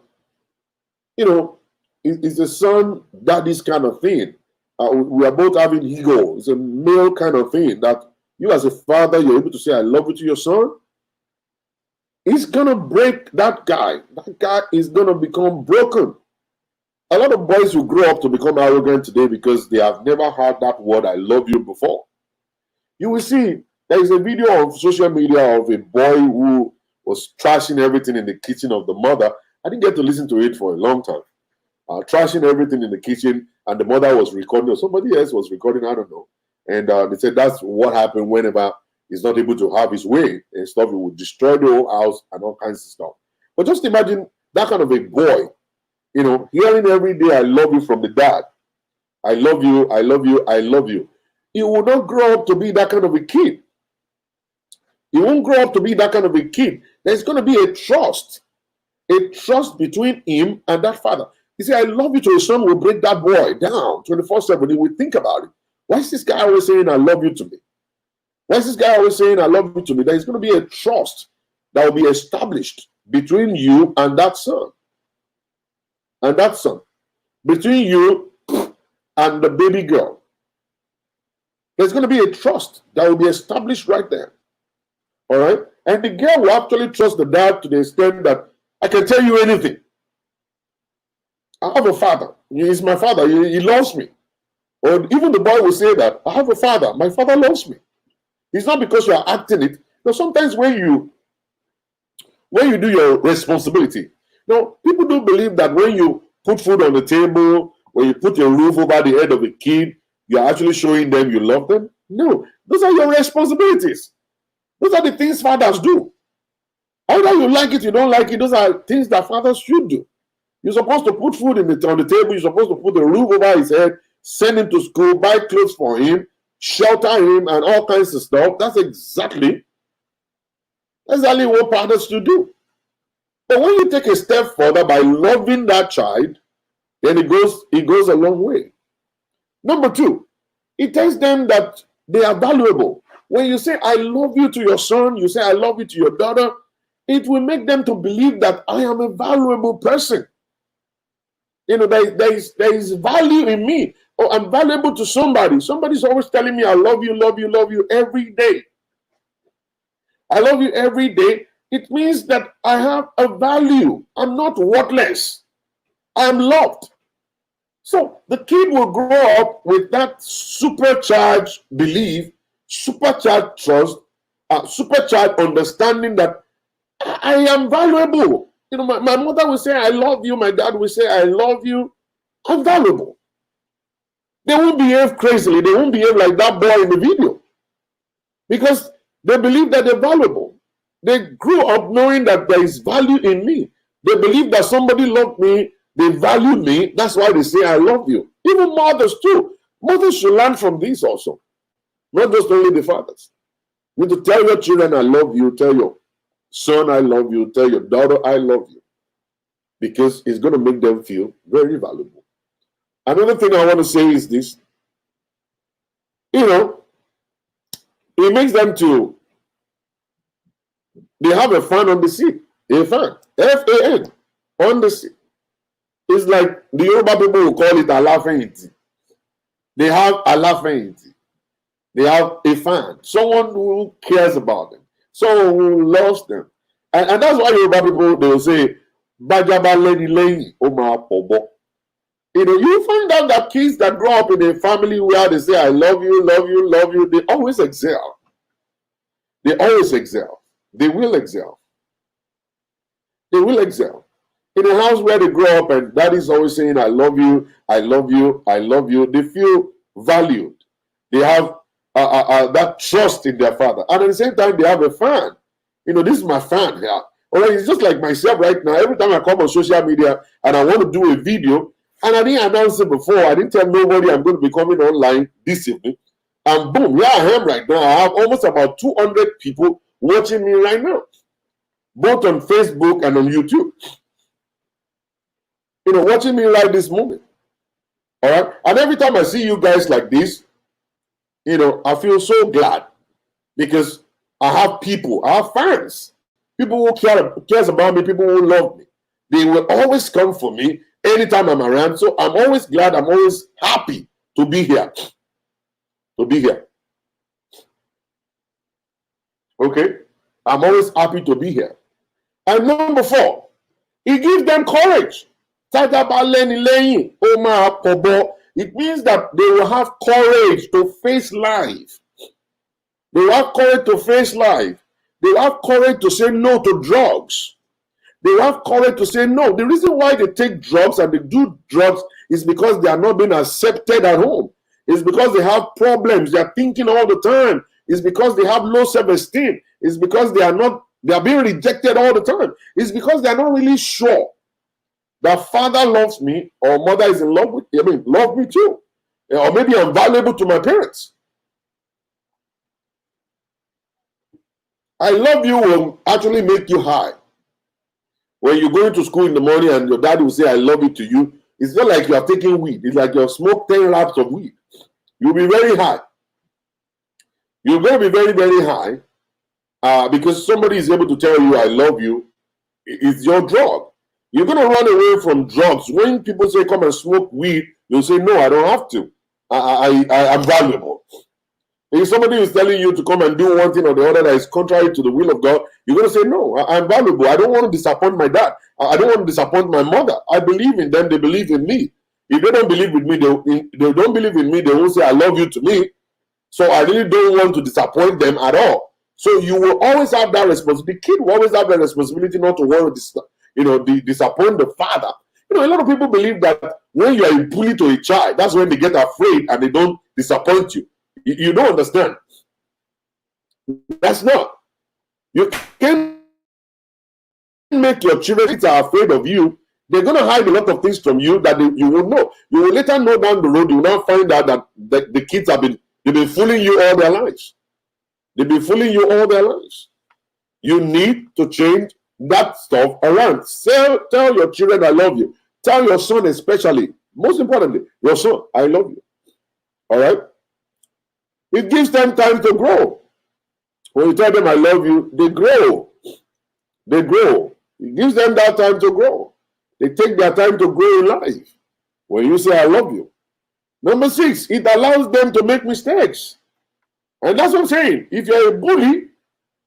It's a son, daddy's kind of thing. We are both having ego. It's a male kind of thing that you as a father, you're able to say, I love you to your son. He's going to break that guy. That guy is going to become broken. A lot of boys will grow up to become arrogant today because they have never heard that word, I love you, before. You will see, there is a video on social media of a boy who was trashing everything in the kitchen of the mother. I didn't get to listen to it for a long time. Trashing everything in the kitchen, and the mother was recording, or somebody else was recording, I don't know. And they said that's what happened whenever he's not able to have his way and stuff. It would destroy the whole house and all kinds of stuff. But just imagine that kind of a boy, hearing every day, I love you from the dad. I love you, I love you, I love you. He will not grow up to be that kind of a kid. He won't grow up to be that kind of a kid. There's going to be a trust between him and that father. You see, I love you to his son will break that boy down 24/7. He will think about it. Why is this guy always saying, I love you to me? Why is this guy always saying, I love you to me? There's going to be a trust that will be established between you and that son. And that son. Between you and the baby girl. There's going to be a trust that will be established right there. All right? And the girl will actually trust the dad to the extent that I can tell you anything. I have a father. He's my father. He loves me. Or even the boy will say that, I have a father. My father loves me. It's not because you are acting it. Sometimes when you do your responsibility, people do believe that when you put food on the table, when you put a roof over the head of a kid, you're actually showing them you love them. No, those are your responsibilities. Those are the things fathers do. Either you like it, you don't like it, those are things that fathers should do. You're supposed to put food on the table. You're supposed to put a roof over his head, send him to school, buy clothes for him, shelter him, and all kinds of stuff. That's exactly what fathers should do. But when you take a step further by loving that child, then it goes a long way. Number two, it tells them that they are valuable. When you say, I love you to your son, you say, I love you to your daughter, it will make them to believe that I am a valuable person. There is value in me. Oh, I'm valuable to somebody. Somebody's always telling me, I love you, love you, love you every day. I love you every day. It means that I have a value. I'm not worthless. I am loved. So the kid will grow up with that supercharged belief, supercharged trust, supercharged understanding that I am valuable. My mother will say, I love you. My dad will say, I love you. I'm valuable. They won't behave crazily. They won't behave like that boy in the video. because they believe that they're valuable. They grew up knowing that there is value in me. They believe that somebody loved me, they value me. That's why they say, I love you. Even mothers too. Mothers should learn from this also. Not just only the fathers. You need to tell your children, I love you. Tell your son, I love you. Tell your daughter, I love you. Because it's going to make them feel very valuable. Another thing I want to say is this. It makes them to, they have a fan on the seat. A fan. F-A-N. On the seat. It's like the Yoruba people will call it alafeyinti. They have alafeyinti. They have a fan. Someone who cares about them. Someone who loves them. And that's why Yoruba people, they will say, Bajaba leni leni oma pobo. You find out that kids that grow up in a family where they say, I love you, love you, love you, they always excel. They always excel. They will excel. They will excel. In a house where they grow up and daddy's always saying, I love you, I love you, I love you, they feel valued. They have that trust in their father. And at the same time, they have a fan. This is my fan here. It's just like myself right now. Every time I come on social media and I want to do a video, and I didn't announce it before, I didn't tell nobody I'm going to be coming online this evening. And boom, here I am right now. I have almost about 200 people watching me right now, both on Facebook and on YouTube. Watching me right this moment. All right. And every time I see you guys like this, I feel so glad because I have people, I have fans, people who cares about me, people who love me. They will always come for me anytime I'm around. So I'm always glad, I'm always happy to be here. To be here. Okay? I'm always happy to be here. And number 4, it gives them courage. It means that they will have courage to face life. They will have courage to face life. They will have courage to say no to drugs. They will have courage to say no. The reason why they take drugs and they do drugs is because they are not being accepted at home. It's because they have problems. They are thinking all the time. It's because they have low self-esteem. It's because they are being rejected all the time. It's because they are not really sure that father loves me or mother is in love with me, love me too. Or maybe I'm valuable to my parents. I love you will actually make you high. When you're going to school in the morning and your dad will say, I love you to you, it's not like you are taking weed. It's like you have smoked 10 wraps of weed. You'll be very high. You're going to be very, very high because somebody is able to tell you, I love you. It's your drug. You're going to run away from drugs. When people say, come and smoke weed, you'll say, no, I don't have to. I'm valuable. If somebody is telling you to come and do one thing or the other that is contrary to the will of God, you're going to say, no, I'm valuable. I don't want to disappoint my dad. I don't want to disappoint my mother. I believe in them. They believe in me. If they don't believe in me, they don't believe in me. They won't say, I love you to me. So I really don't want to disappoint them at all. So you will always have that responsibility. The kid will always have that responsibility not to want to disappoint the father. A lot of people believe that when you are a bully to a child, that's when they get afraid and they don't disappoint you. You don't understand. That's not. You can't make your children that are afraid of you. They're going to hide a lot of things from you that you will know. You will later know down the road, you will now find out that the kids they've been fooling you all their lives. They've been fooling you all their lives. You need to change that stuff around. Tell your children, I love you. Tell your son especially, most importantly, your son, I love you. All right? It gives them time to grow. When you tell them, I love you, they grow. They grow. It gives them that time to grow. They take their time to grow in life. When you say, I love you. Number 6, it allows them to make mistakes. And that's what I'm saying. If you're a bully,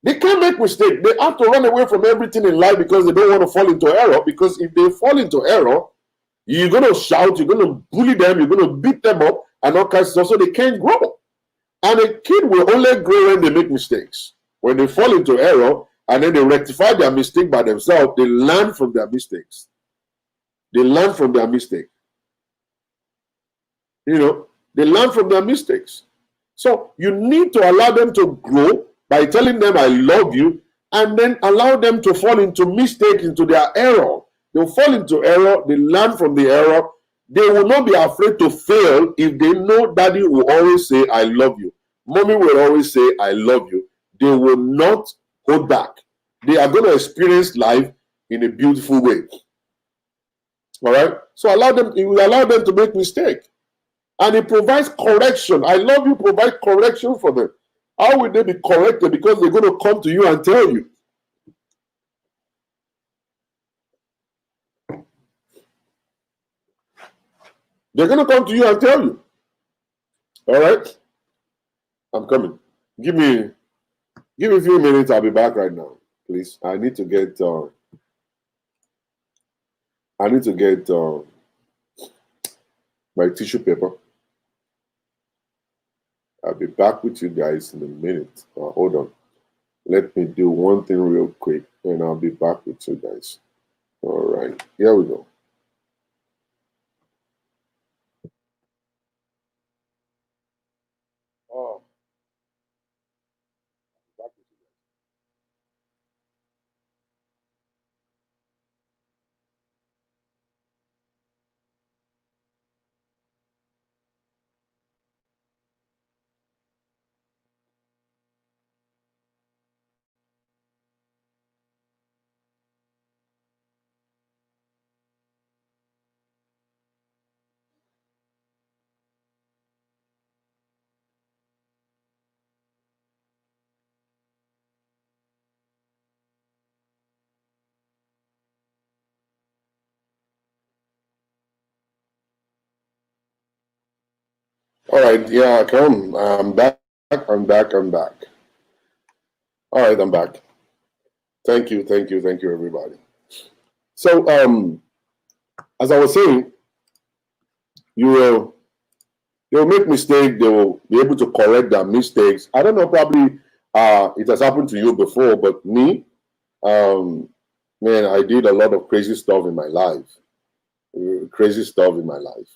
they can't make mistakes. They have to run away from everything in life because they don't want to fall into error. Because if they fall into error, you're going to shout, you're going to bully them, you're going to beat them up, and all kinds of stuff, so they can't grow. And a kid will only grow when they make mistakes. When they fall into error, and then they rectify their mistake by themselves, they learn from their mistakes. They learn from their mistake. They learn from their mistakes. So you need to allow them to grow by telling them I love you, and then allow them to fall into mistake, into their error. They'll fall into error, they learn from the error. They will not be afraid to fail if they know daddy will always say I love you. Mommy will always say I love you. They will not hold back. They are going to experience life in a beautiful way. All right? So you allow them to make mistake. And it provides correction. I love you provide correction for them. How will they be corrected? Because they're going to come to you and tell you. They're going to come to you and tell you. All right? I'm coming. Give me a few minutes. I'll be back right now, please. I need to get my tissue paper. I'll be back with you guys in a minute. Hold on. Let me do one thing real quick, and I'll be back with you guys. All right. Here we go. Oh. Back with you guys. All right. Yeah, come. I'm back. I'm back. All right, I'm back. Thank you, everybody. So, as I was saying, they'll make mistakes. They will be able to correct their mistakes. I don't know. Probably, it has happened to you before, but me, man, I did a lot of crazy stuff in my life. Crazy stuff in my life.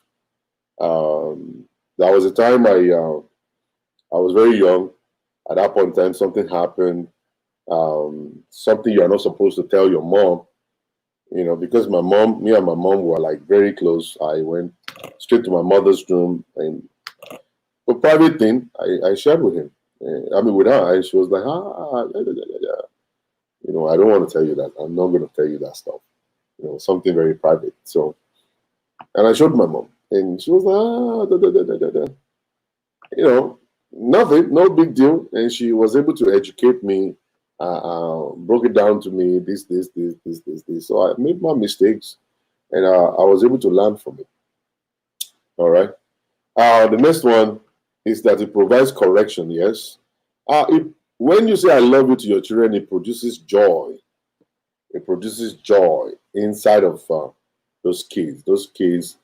There was a time I was very young. At that point in time, something happened. Something you are not supposed to tell your mom. Because me and my mom were like very close. I went straight to my mother's room, and a private thing I shared with him. With her, and she was like, I don't want to tell you that. I'm not going to tell you that stuff. Something very private. So, and I showed my mom, and she was like, nothing, no big deal. And she was able to educate me, broke it down to me, this. So I made my mistakes, and I was able to learn from it. All right. The next one is that it provides correction. Yes. When you say I love you to your children, it produces joy. It produces joy inside of those kids. Those kids,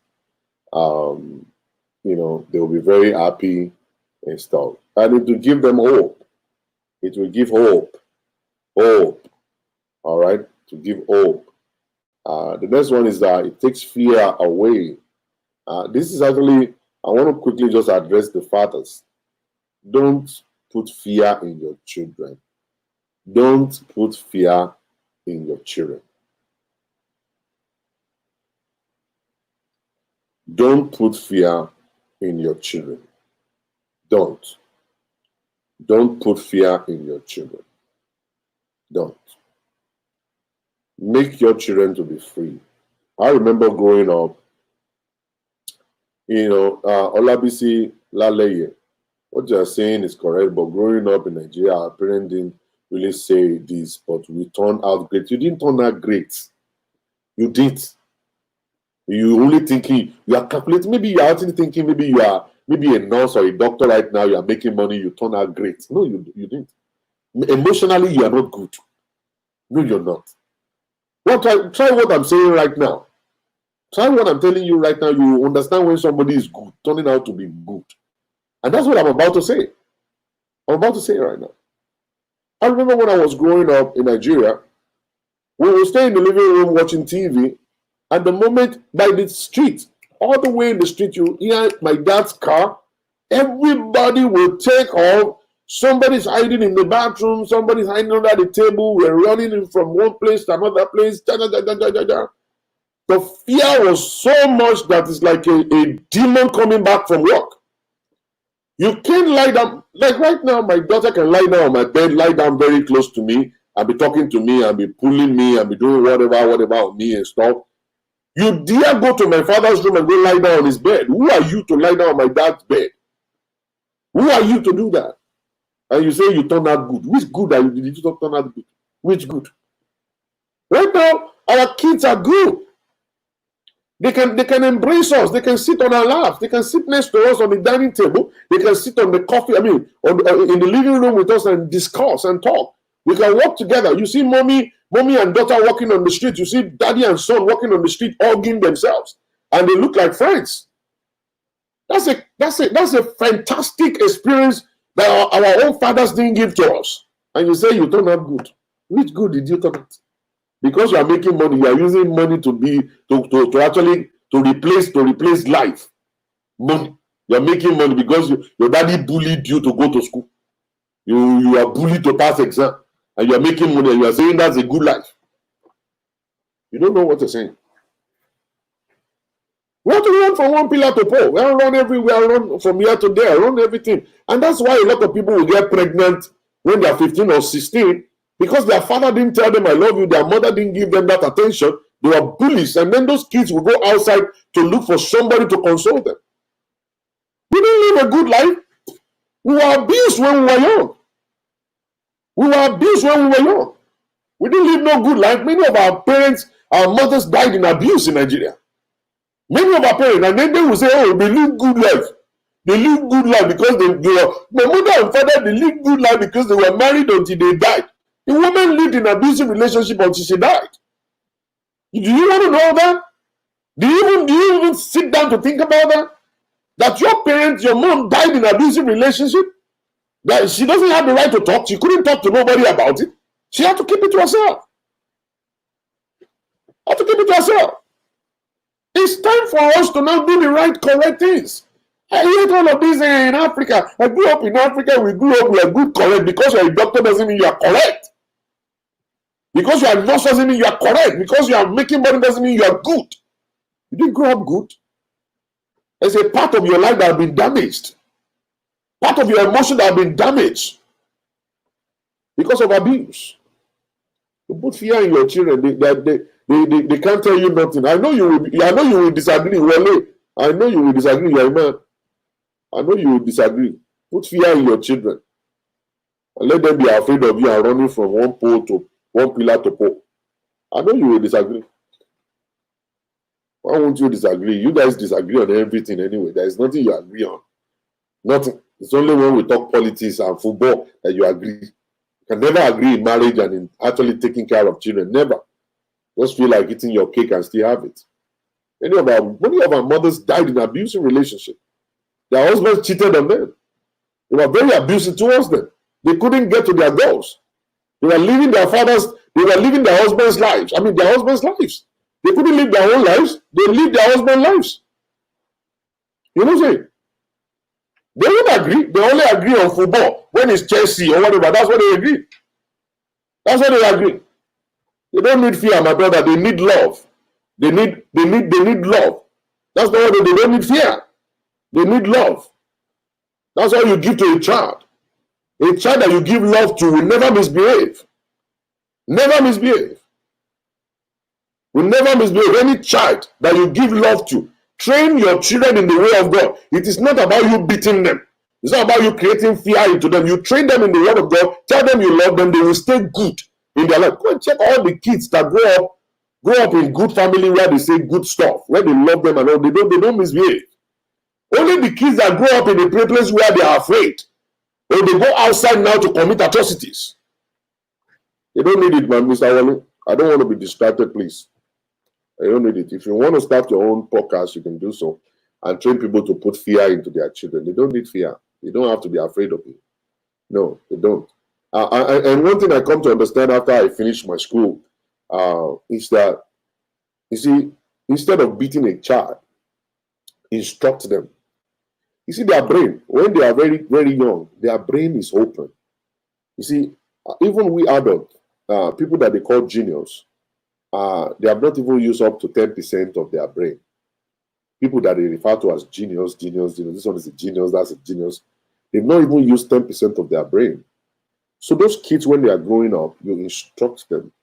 they will be very happy and stuff. And it will give them hope. It will give hope. Hope. All right? To give hope. The next one is that it takes fear away. This is actually, I want to quickly just address the fathers. Don't put fear in your children. Don't put fear in your children. Don't put fear in your children. Don't put fear in your children. Don't. Make your children to be free. I remember growing up, Olabisi Laleye, what you are saying is correct, but growing up in Nigeria, our parents didn't really say this, but we turned out great. You didn't turn out great. You did. You only thinking, you are calculating, maybe you are actually thinking, maybe you are maybe a nurse or a doctor right now, you are making money, you turn out great. No, you didn't. Emotionally, you are not good. No, you're not. Try what I'm saying right now. Try what I'm telling you right now. You understand when somebody is good, turning out to be good. And that's what I'm about to say. I'm about to say it right now. I remember when I was growing up in Nigeria, we would stay in the living room watching TV. At the moment, by the street, all the way in the street, you hear my dad's car Everybody will take off. Somebody's hiding in the bathroom. Somebody's hiding under the table. We're running from one place to another place. Da, da, da, da, da, da, da. The fear was so much that it's like a demon coming back from work. You can't lie down. Like right now, my daughter can lie down on my bed, lie down very close to me, and be talking to me, and be pulling me, and be doing whatever on me and stuff. You dare go to my father's room and go lie down on his bed. Who are you to lie down on my dad's bed? Who are you to do that? And you say you turn out good. Which good are you? Did you turn out good? Which good? Right now, our kids are good. They can embrace us. They can sit on our laps. They can sit next to us on the dining table. They can sit on the coffee. In the living room with us and discuss and talk. We can walk together. You see mommy and daughter walking on the street. You see daddy and son walking on the street, hugging themselves, and they look like friends. That's a fantastic experience that our own fathers didn't give to us. And you say you turn out good. Which good did you turn out? Because you are making money, you are using money to replace life. Money. You are making money because your daddy bullied you to go to school. You are bullied to pass exam, and you are making money, and you are saying that's a good life. You don't know what you're saying. We have to run from one pillar to pole. We have to run everywhere, run from here to there, run everything. And that's why a lot of people will get pregnant when they are 15 or 16, because their father didn't tell them I love you, their mother didn't give them that attention. They were bullies, and then those kids will go outside to look for somebody to console them. We didn't live a good life. We were abused when we were young. We didn't live no good life. Many of our parents, our mothers died in abuse in Nigeria. Many of our parents, and then they will say, oh, they live good life. They live good life because they were, my mother and father, they live good life because they were married until they died. The woman lived in an abusive relationship until she died. Do you want to know that? Do you even sit down to think about that? That your parents, your mom died in an abusive relationship? That she doesn't have the right to talk. She couldn't talk to nobody about it. She had to keep it to herself. It's time for us to now do the right, correct things. I hate all of this in Africa. I grew up in Africa. We grew up, we are good, correct. Because you're a doctor doesn't mean you are correct. Because you are a nurse doesn't mean you are correct. Because you are making money doesn't mean you are good. You didn't grow up good. There's a part of your life that has been damaged. Part of your emotion that has been damaged because of abuse. You put fear in your children. They can't tell you nothing. I know you will disagree. Well, I know you will disagree. You're a man. I know you will disagree. Put fear in your children. And let them be afraid of you and running from one pillar to pole. I know you will disagree. Why won't you disagree? You guys disagree on everything anyway. There is nothing you agree on. Nothing. It's only when we talk politics and football that you agree. You can never agree in marriage and in actually taking care of children. Never. Just feel like eating your cake and still have it. Many of our mothers died in abusive relationship. Their husbands cheated on them. They were very abusive towards them. They couldn't get to their goals. They were living their husbands' lives. Their husbands' lives. They couldn't live their own lives. They lived their husbands' lives. You know what I'm saying? They won't agree. They only agree on football. When it's Chelsea or whatever, that's what they agree. That's what they agree. They don't need fear, my brother. They need love. They need love. That's not what they don't need fear. They need love. That's all you give to a child. A child that you give love to will never misbehave. Never misbehave. Will never misbehave. Any child that you give love to, train your children in the way of God. It is not about you beating them. It's not about you creating fear into them. You train them in the word of God. Tell them you love them. They will stay good in their life. Go and check all the kids that grow up in good family where they say good stuff, where they love them and all. They don't misbehave. Only the kids that grow up in a place where they are afraid, or they go outside now to commit atrocities. They don't need it, man, Mr. Wale. I don't want to be distracted, please. I don't need it. If you want to start your own podcast, you can do so and train people to put fear into their children. They don't need fear. They don't have to be afraid of you. No, they don't. And one thing I come to understand after I finished my school is that, you see, instead of beating a child, instruct them. You see, their brain, when they are very, very young, their brain is open. You see, even we adults, people that they call genius, they have not even used up to 10% of their brain. People that they refer to as genius, this one is a genius, that's a genius. They've not even used 10% of their brain. So those kids, when they are growing up, you instruct them,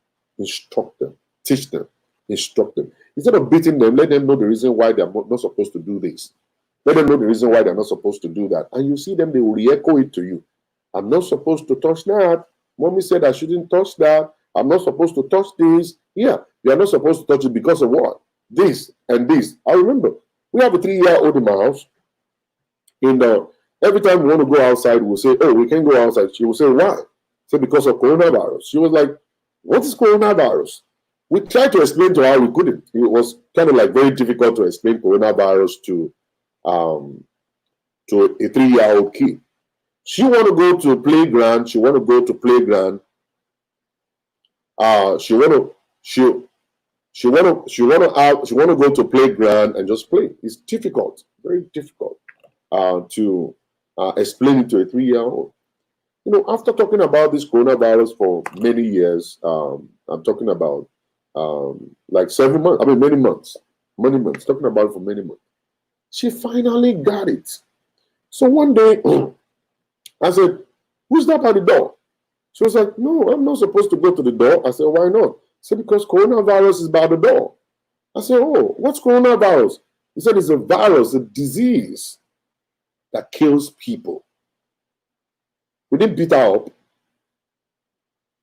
teach them, instruct them. Instead of beating them, let them know the reason why they're not supposed to do this. Let them know the reason why they're not supposed to do that. And you see them, they will re-echo it to you. I'm not supposed to touch that. Mommy said I shouldn't touch that. I'm not supposed to touch this. Yeah, you are not supposed to touch it because of what? This and this. I remember, we have a 3-year-old in my house. And every time we want to go outside, we'll say, oh, we can't go outside. She will say, why? Say, because of coronavirus. She was like, what is coronavirus? We tried to explain to her, we couldn't. It was kind of like very difficult to explain coronavirus to a 3-year-old kid. She want to go to a playground. She want to go to playground. She want to go to playground and just play. It's difficult, very difficult to explain it to a 3-year-old. You know, after talking about this coronavirus for many years, I'm talking about like 7 months. I mean, many months. Talking about it for many months. She finally got it. So one day, I said, who's that by the door? She was like, no, I'm not supposed to go to the door. I said, why not? She said, because coronavirus is by the door. I said, oh, what's coronavirus? He said, it's a virus, a disease that kills people. We didn't beat her up.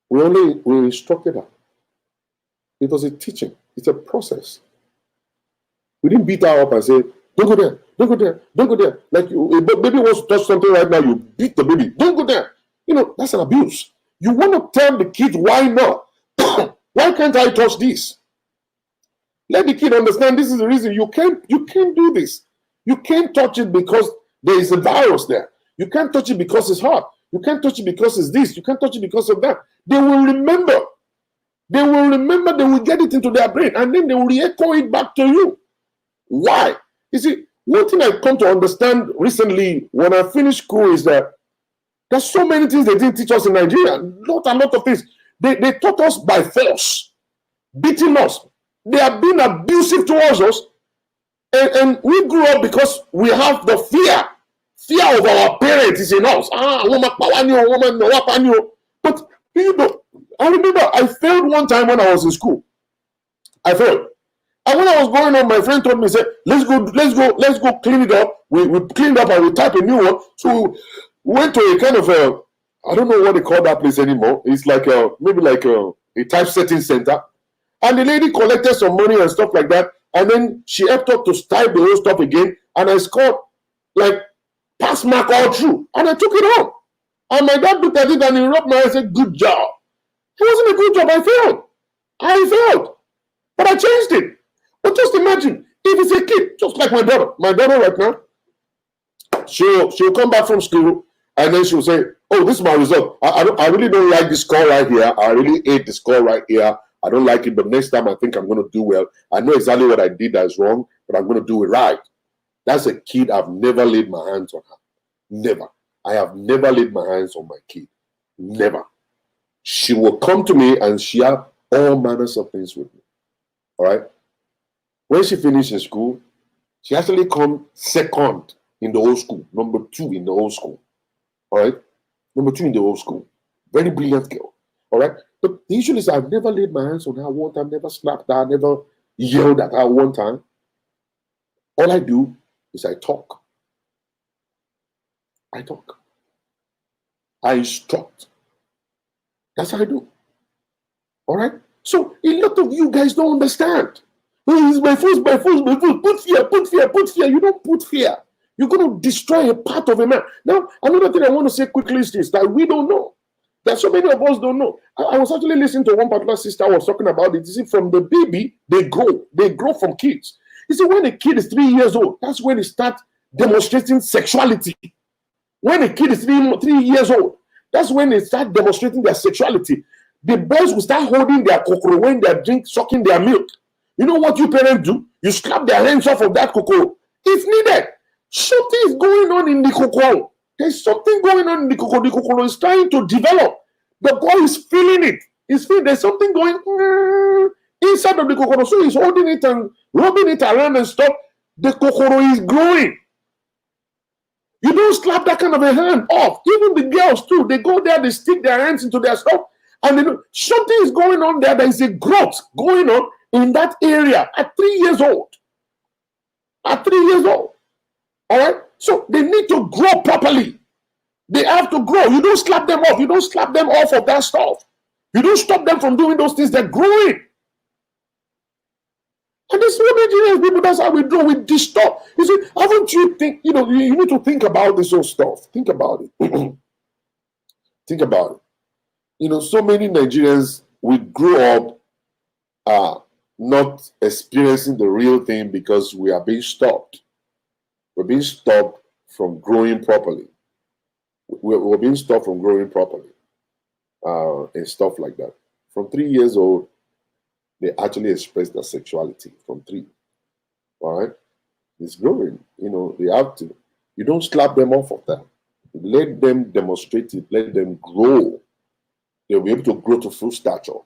We instructed her. It was a teaching. It's a process. We didn't beat her up and say, don't go there, don't go there, don't go there. Like, a baby wants to touch something right now, you beat the baby. Don't go there. You know, that's an abuse. You want to tell the kid, why not? Why can't I touch this? Let the kid understand this is the reason you can't do this. You can't touch it because there is a virus there. You can't touch it because it's hot. You can't touch it because it's this. You can't touch it because of that. They will remember. They will get it into their brain, and then they will re-echo it back to you. Why? You see, one thing I've come to understand recently when I finished school is that there's so many things they didn't teach us in Nigeria. Not a lot of things. They taught us by force, beating us. They have been abusive towards us. And we grew up because we have the fear. Fear of our parents is in us. But you know, I remember I failed one time when I was in school. I failed. And when I was going on, my friend told me, said, let's go clean it up. We cleaned up and we type a new one. So we went to a kind of I don't know what they call that place anymore. It's like maybe like a typesetting center. And the lady collected some money and stuff like that. And then she helped us to type the whole stuff again. And I scored like pass mark all through. And I took it home. And my dad looked at it and he rubbed my eyes and said, good job. It wasn't a good job. I failed. But I changed it. But just imagine, if it's a kid, just like my daughter right now, she'll come back from school and then she'll say, oh, this is my result. I really don't like this score right here. I really hate the score right here. I don't like it, but next time I think I'm going to do well. I know exactly what I did that is wrong, but I'm going to do it right. That's a kid I've never laid my hands on her. Never. I have never laid my hands on my kid. Never. She will come to me and share all manners of things with me. All right? When she finished in school, she actually come second in the whole school, number 2 in the whole school. All right? Number 2 in the whole school. Very brilliant girl. All right? But the issue is I've never laid my hands on her one time, never slapped her, never yelled at her one time. All I do is I talk. I instruct. That's how I do. All right? So a lot of you guys don't understand. Oh, it's by force. Put fear. You don't put fear. You're going to destroy a part of a man. Now, another thing I want to say quickly is this, that we don't know. That so many of us don't know. I was actually listening to one particular sister was talking about it. You see, from the baby, they grow from kids. You see, when a kid is 3 years old, that's when they start demonstrating sexuality. When a kid is 3 years old, that's when they start demonstrating their sexuality. The boys will start holding their cocoa when they're sucking their milk. You know what you parents do? You slap their hands off of that cocoa if needed. Something is going on in the kokoro. There's something going on in the kokoro. The kokoro is trying to develop. The boy is feeling it. He's feeling there's something going inside of the kokoro. So he's holding it and rubbing it around and stuff. The kokoro is growing. You don't slap that kind of a hand off. Even the girls too, they go there, they stick their hands into their stuff, and they know something is going on there. There is a growth going on in that area at 3 years old. At 3 years old. All right? So they need to grow properly. They have to grow. You don't slap them off. You don't slap them off of that stuff. You don't stop them from doing those things. They're growing. And this is what Nigerian people, that's how we do. We distort. You see, haven't you think, you need to think about this whole stuff. Think about it. Think about it. So many Nigerians, we grew up not experiencing the real thing because we are being stopped. We're being stopped from growing properly. We're being stopped from growing properly and stuff like that. From 3 years old, they actually express their sexuality from 3. All right? It's growing. They have to. You don't slap them off of that. Let them demonstrate it. Let them grow. They'll be able to grow to full stature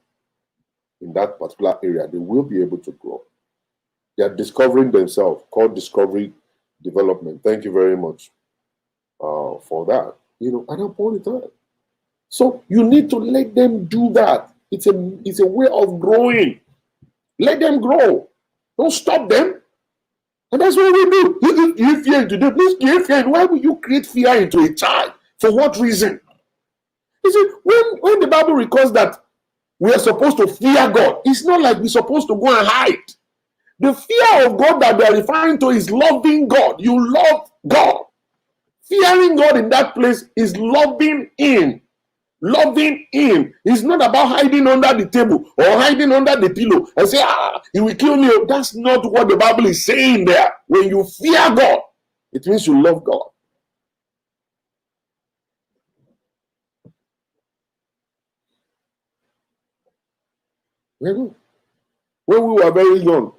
in that particular area. They will be able to grow. They are discovering themselves, called discovery development. Thank you very much for that. At that point in time. So you need to let them do that. It's a way of growing. Let them grow. Don't stop them. And that's what we do. You fear into them. Please create fear. Why would you create fear into a child? For what reason? You see, when the Bible records that we are supposed to fear God, it's not like we're supposed to go and hide. The fear of God that they are referring to is loving God. You love God. Fearing God in that place is loving Him. Loving Him. It's not about hiding under the table or hiding under the pillow and say, he will kill me. That's not what the Bible is saying there. When you fear God, it means you love God. When we were very young,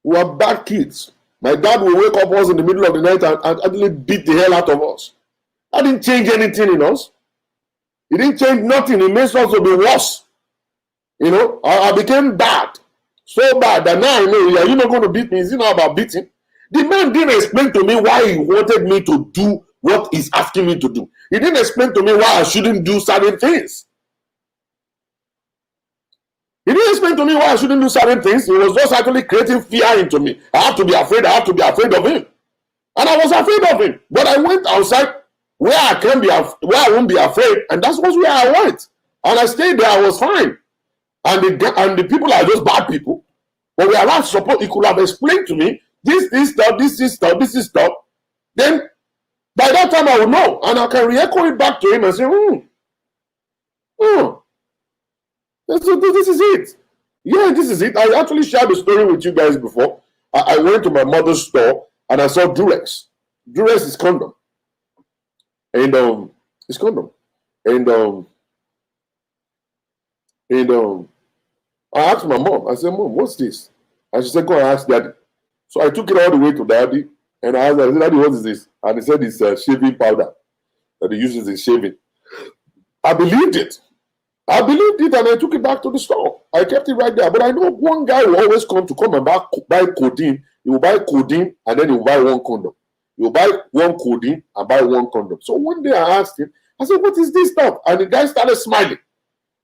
we were bad kids. My dad would wake up us in the middle of the night and actually beat the hell out of us. That didn't change anything in us. It didn't change nothing. It makes us to be worse. I became bad. So bad that now I know, you're not going to beat me. Is it not about beating? The man didn't explain to me why he wanted me to do what he's asking me to do. He didn't explain to me why I shouldn't do certain things. He didn't explain to me why I shouldn't do certain things. He was just actually creating fear into me. I have to be afraid. I have to be afraid of him. And I was afraid of him. But I went outside where I won't be afraid, and that's where I went. And I stayed there. I was fine. And the people are just bad people. But we are not supposed. He could have explained to me this stuff. Then by that time I would know, and I can re-echo it back to him and say, this is it. Yeah, this is it. I actually shared the story with you guys before. I went to my mother's store and I saw Durex. Durex is condom. And it's condom. And I asked my mom, I said, Mom, what's this? And she said, go and ask Daddy. So I took it all the way to Daddy and I asked her, Daddy, what is this? And he said it's shaving powder that he uses in shaving. I believed it. And I took it back to the store. I kept it right there. But I know one guy will always come and buy codeine. He will buy codeine and then he will buy one condom. He will buy one codeine and buy one condom. So one day I asked him, I said, what is this stuff? And the guy started smiling.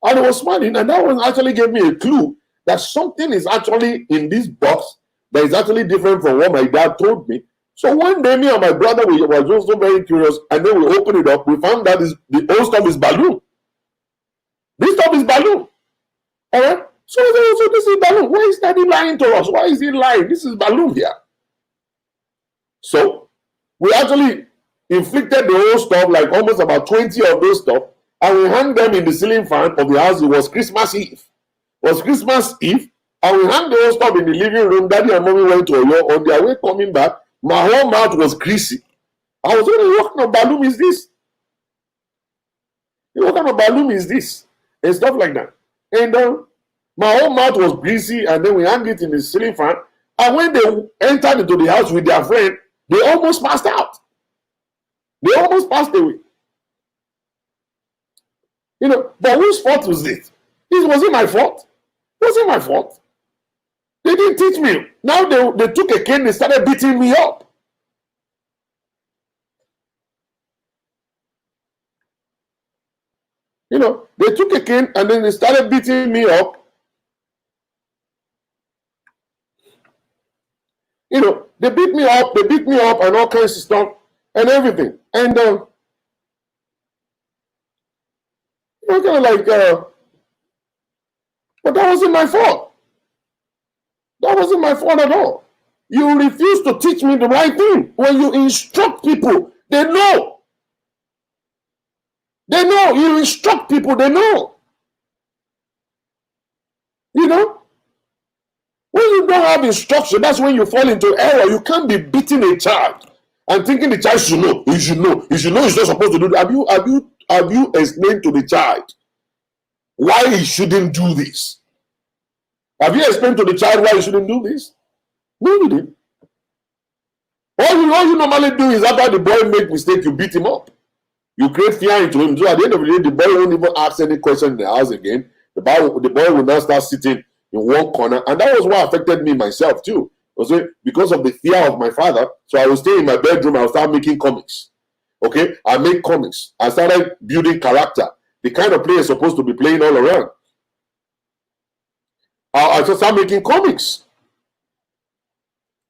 And he was smiling. And that one actually gave me a clue that something is actually in this box that is actually different from what my dad told me. So one day, me and my brother were just so very curious. And then we opened it up. We found that the whole stuff is balloon. This stuff is balloon. All right? So this is balloon. Why is Daddy lying to us? Why is he lying? This is balloon here. So we actually inflicted the whole stuff, like almost about 20 of those stuff, and we hung them in the ceiling fan of the house. It was Christmas Eve. And we hung the whole stuff in the living room. Daddy and Mommy went to Oyo. On their way coming back, my whole mouth was greasy. I was wondering, what kind of balloon is this? What kind of balloon is this? And stuff like that. And my whole mouth was greasy, and then we hung it in the ceiling fan. And when they entered into the house with their friend, They almost passed out. They almost passed away. You know, but whose fault was it? Was it my fault? Was it my fault? They didn't teach me. Now they took a cane and started beating me up. You know, they took a cane and then they started beating me up. You know, they beat me up and all kinds of stuff and everything. And you know, kind of like, but that wasn't my fault. That wasn't my fault at all. You refuse to teach me the right thing. When you instruct people, they know. They know. You instruct people, they know. You know? When you don't have instruction, that's when you fall into error. You can't be beating a child and thinking the child should know. He should know. He should know he's not supposed to do that. Have you explained to the child why he shouldn't do this? Have you explained to the child why he shouldn't do this? No, you didn't. All you normally do is after the boy make mistake, you beat him up. You create fear into him. So at the end of the day, the boy won't even ask any question in the house again. The boy will now start sitting in one corner. And that was what affected me myself too. Okay? Because of the fear of my father. So I will stay in my bedroom. I will start making comics. Okay? I make comics. I started building character. The kind of play is supposed to be playing all around. I just start making comics.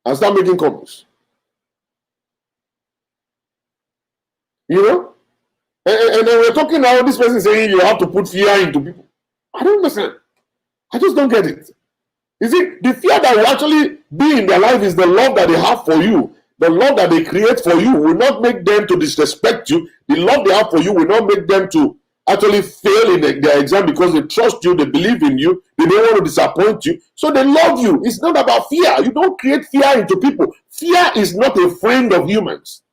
I start making comics. You know? And then we're talking now, this person saying you have to put fear into people. I don't understand. I just don't get it. You see, the fear that will actually be in their life is the love that they have for you. The love that they create for you will not make them to disrespect you. The love they have for you will not make them to actually fail in their exam because they trust you, they believe in you, they don't want to disappoint you. So they love you. It's not about fear. You don't create fear into people. Fear is not a friend of humans.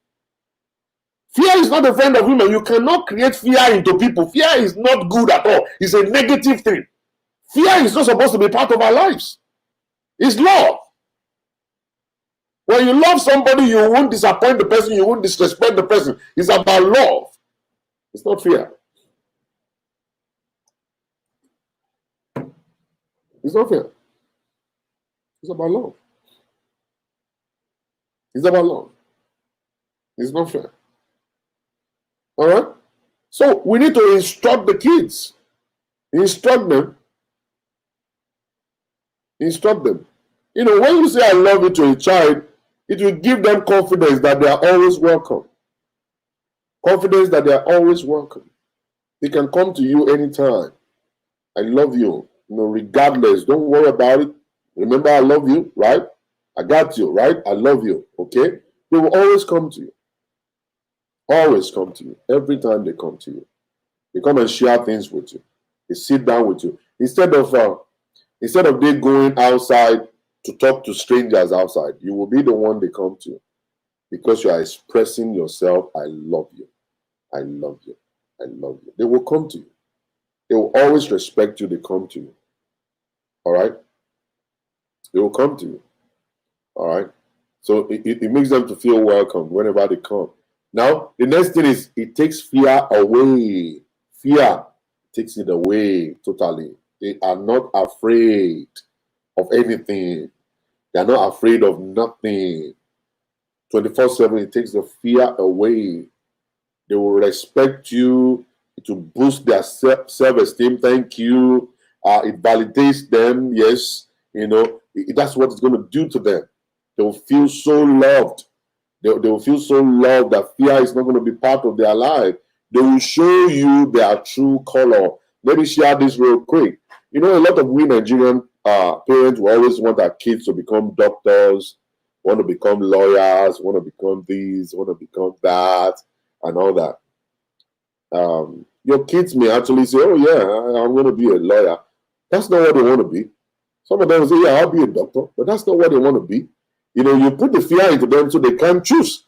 Fear is not a friend of human. You cannot create fear into people. Fear is not good at all. It's a negative thing. Fear is not supposed to be part of our lives. It's love. When you love somebody, you won't disappoint the person, you won't disrespect the person. It's about love. It's not fear. It's not fear. It's about love. It's about love. It's not fair. All right? So we need to instruct the kids. Instruct them. Instruct them. You know, when you say I love you to a child, it will give them confidence that they are always welcome. Confidence that they are always welcome. They can come to you anytime. I love you, regardless. Don't worry about it. Remember, I love you, right? I got you, right? I love you, okay? They will always come to you. Always come to you. Every time they come to you. They come and share things with you. They sit down with you. Instead of they going outside to talk to strangers outside, you will be the one they come to because you are expressing yourself. I love you. I love you. I love you. They will come to you. They will always respect you. They come to you. All right? They will come to you. All right? So it makes them to feel welcome whenever they come. Now, the next thing is it takes fear away. Fear takes it away totally. They are not afraid of anything. They are not afraid of nothing. 24/7, it takes the fear away. They will respect you. It will boost their self-esteem. Thank you. It validates them. Yes, that's what it's going to do to them. They will feel so loved. They will feel so loved that fear is not going to be part of their life. They will show you their true color. Let me share this real quick. A lot of we Nigerian parents will always want our kids to become doctors, want to become lawyers, want to become this, want to become that, and all that. Your kids may actually say, oh yeah, I'm going to be a lawyer. That's not what they want to be. Some of them will say, yeah, I'll be a doctor, but that's not what they want to be. You put the fear into them so they can't choose.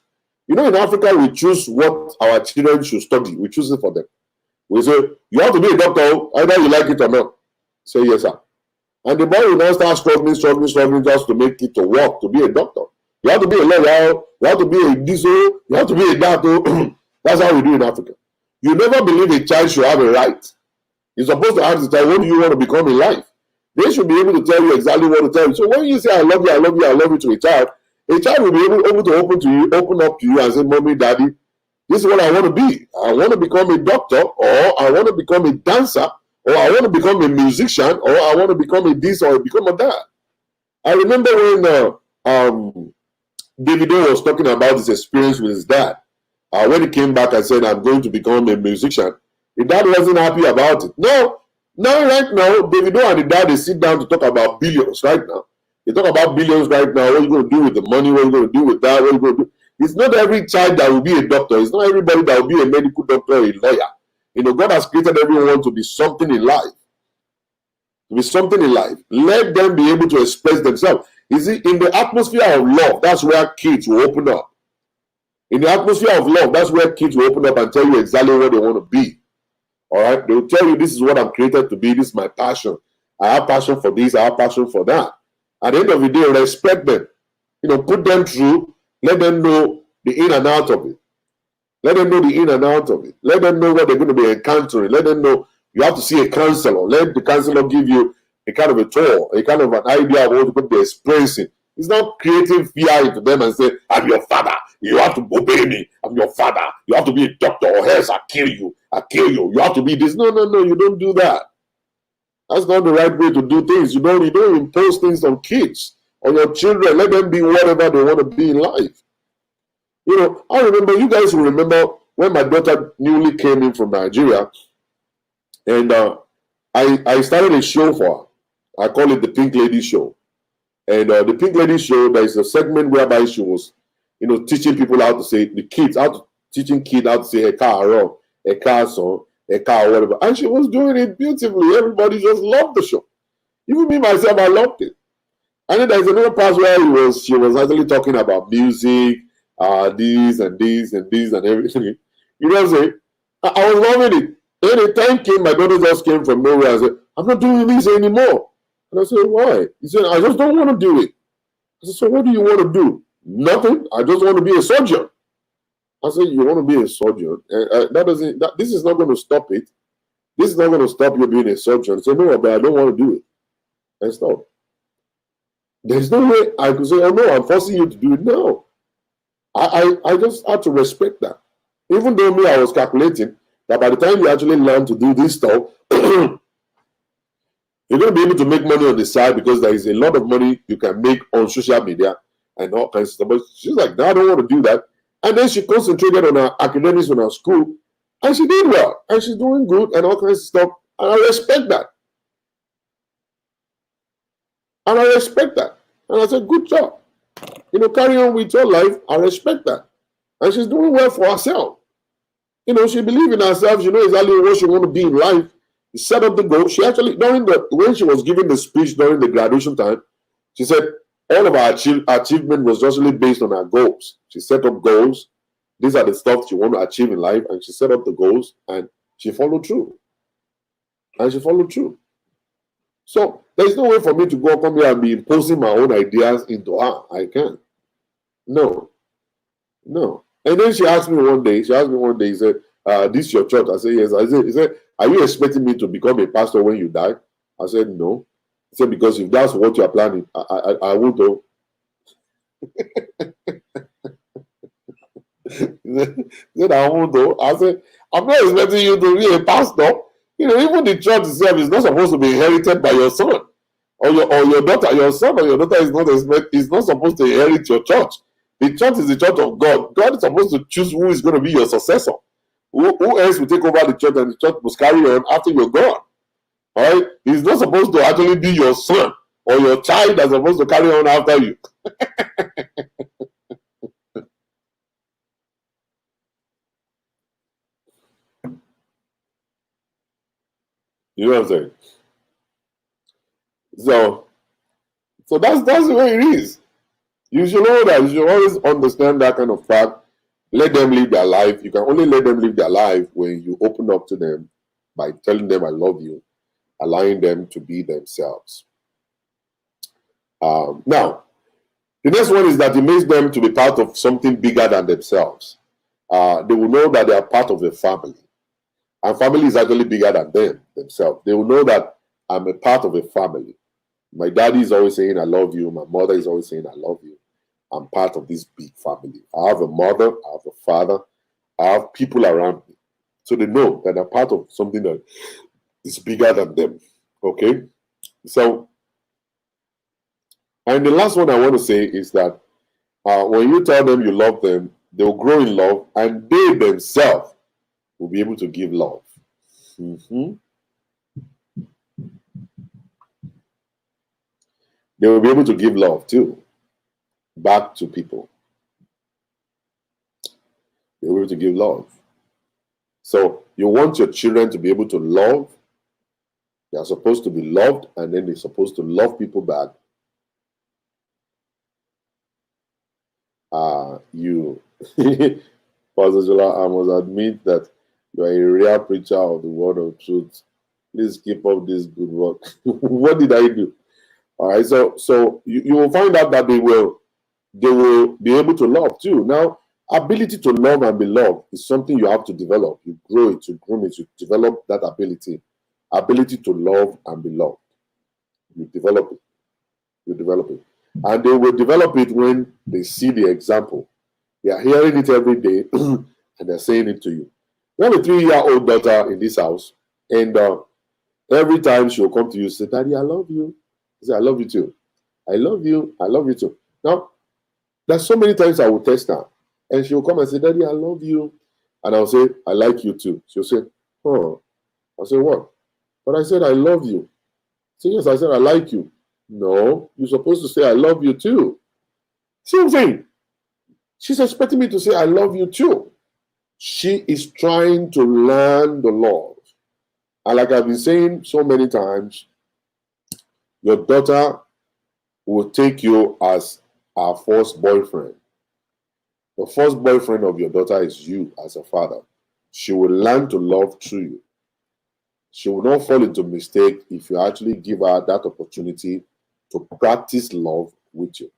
In Africa, we choose what our children should study. We choose it for them. We say, you have to be a doctor, either you like it or not. Say, yes, sir. And the boy will now start struggling just to make it to work, to be a doctor. You have to be a lawyer, you have to be a diesel, you have to be a dato. That's how we do in Africa. You never believe a child should have a right. You're supposed to ask the child, what do you want to become in life? They should be able to tell you exactly what to tell you. So when you say, I love you, I love you, I love you to a child will be able to open up to you and say, Mommy, Daddy, this is what I want to be. I want to become a doctor, or I want to become a dancer, or I want to become a musician, or I want to become a this or become a that. I remember when Davido was talking about his experience with his dad. When he came back and said, I'm going to become a musician, the dad wasn't happy about it. Now, right now, Davido and the dad, they sit down to talk about billions right now. They talk about billions right now. What are you going to do with the money? What are you going to do with that? What are you going to do? It's not every child that will be a doctor. It's not everybody that will be a medical doctor or a lawyer. You know, God has created everyone to be something in life. To be something in life. Let them be able to express themselves. You see, in the atmosphere of love, that's where kids will open up. In the atmosphere of love, that's where kids will open up and tell you exactly what they want to be. All right? They will tell you, this is what I'm created to be. This is my passion. I have passion for this. I have passion for that. At the end of the day, respect them. You know, put them through. Let them know the in and out of it. Let them know the in and out of it. Let them know what they're going to be encountering. Let them know you have to see a counselor. Let the counselor give you a kind of a tour, a kind of an idea of what they're experiencing. It's not creating fear into them and say, I'm your father. You have to obey me. I'm your father. You have to be a doctor or else I'll kill you. I'll kill you. You have to be this. No, you don't do that. That's not the right way to do things. You don't impose things on kids, on your children. Let them be whatever they want to be in life. You know, I remember, you guys will remember when my daughter newly came in from Nigeria, and I started a show for her. I call it the Pink Lady Show. And the Pink Lady Show, there is a segment whereby she was, you know, teaching people how to say, teaching kids how to say a car, a car song, a car, whatever. And she was doing it beautifully. Everybody just loved the show. Even me, myself, I loved it. And then there's another part where she was actually talking about music, this and this and this and everything. You know what I'm saying? I was loving it. Then the time came, my daughter just came from nowhere. I said, I'm not doing this anymore. And I said, why? He said, I just don't want to do it. I said, so what do you want to do? Nothing. I just want to be a surgeon. I said, you want to be a surgeon? This is not going to stop it. This is not going to stop you being a surgeon. I said, no, but I don't want to do it. And stop. There's no way I could say, oh no, I'm forcing you to do it. No. I just had to respect that. Even though I was calculating that by the time you actually learn to do this stuff, you're going to be able to make money on the side, because there is a lot of money you can make on social media and all kinds of stuff. But she's like, no, I don't want to do that. And then she concentrated on her academics in her school, and she did well, and she's doing good and all kinds of stuff. And I respect that. And I respect that. And I said, good job. You know, carry on with your life. I respect that. And she's doing well for herself. You know, she believes in herself. She knows exactly what she wants to be in life. She set up the goal. She actually, when she was giving the speech during the graduation time, she said all of her achievement was just really based on her goals. She set up goals. These are the stuff she wants to achieve in life. And she set up the goals and she followed through. So there's no way for me to come here and be imposing my own ideas into her. I can't. No. And then she asked me one day, he said, this is your church? I said, yes. He said, are you expecting me to become a pastor when you die? I said, no. He said, because if that's what you are planning, I won't know. He said, I won't know. I said, I'm not expecting you to be a pastor. You know, even the church itself is not supposed to be inherited by your son or your daughter. Your son or your daughter is not supposed to inherit your church. The church is the church of God. God is supposed to choose who is going to be your successor. Who else will take over the church, and the church must carry on after you're gone? All right? It's not supposed to actually be your son or your child that's supposed to carry on after you. You know what I'm saying? So that's the way it is. You should know that. You should always understand that kind of fact. Let them live their life. You can only let them live their life when you open up to them by telling them I love you, allowing them to be themselves. Now, The next one is that it makes them to be part of something bigger than themselves. They will know that they are part of a family. And family is actually bigger than themselves. They will know that I'm a part of a family. My daddy is always saying, I love you. My mother is always saying, I love you. I'm part of this big family. I have a mother, I have a father, I have people around me. So they know that they're part of something that is bigger than them. Okay? So, and the last one I want to say is that when you tell them you love them, they'll grow in love and they themselves will be able to give love. Mm-hmm. They will be able to give love too back to people. They will be able to give love. So you want your children to be able to love. They are supposed to be loved, and then they're supposed to love people back. You, Pastor Jola, I must admit that you are a real preacher of the word of truth. Please keep up this good work. What did I do? All right, so you will find out that they will be able to love too. Now, ability to love and be loved is something you have to develop. You grow it, you groom it, you develop that ability. Ability to love and be loved. You develop it. You develop it. And they will develop it when they see the example. They are hearing it every day and they're saying it to you. We have a 3-year-old daughter in this house, and every time she'll come to you and say, Daddy, I love you. I say, I love you too. I love you. I love you too. Now, there's so many times I will test her, and she'll come and say, Daddy, I love you. And I'll say, I like you too. She'll say, oh. I'll say, what? But I said, I love you. Say, yes, I said, I like you. No, you're supposed to say, I love you too. Same thing. She's expecting me to say, I love you too. She is trying to learn the love. And like I've been saying so many times, your daughter will take you as her first boyfriend. The first boyfriend of your daughter is you as a father. She will learn to love through you. She will not fall into mistake if you actually give her that opportunity to practice love with you.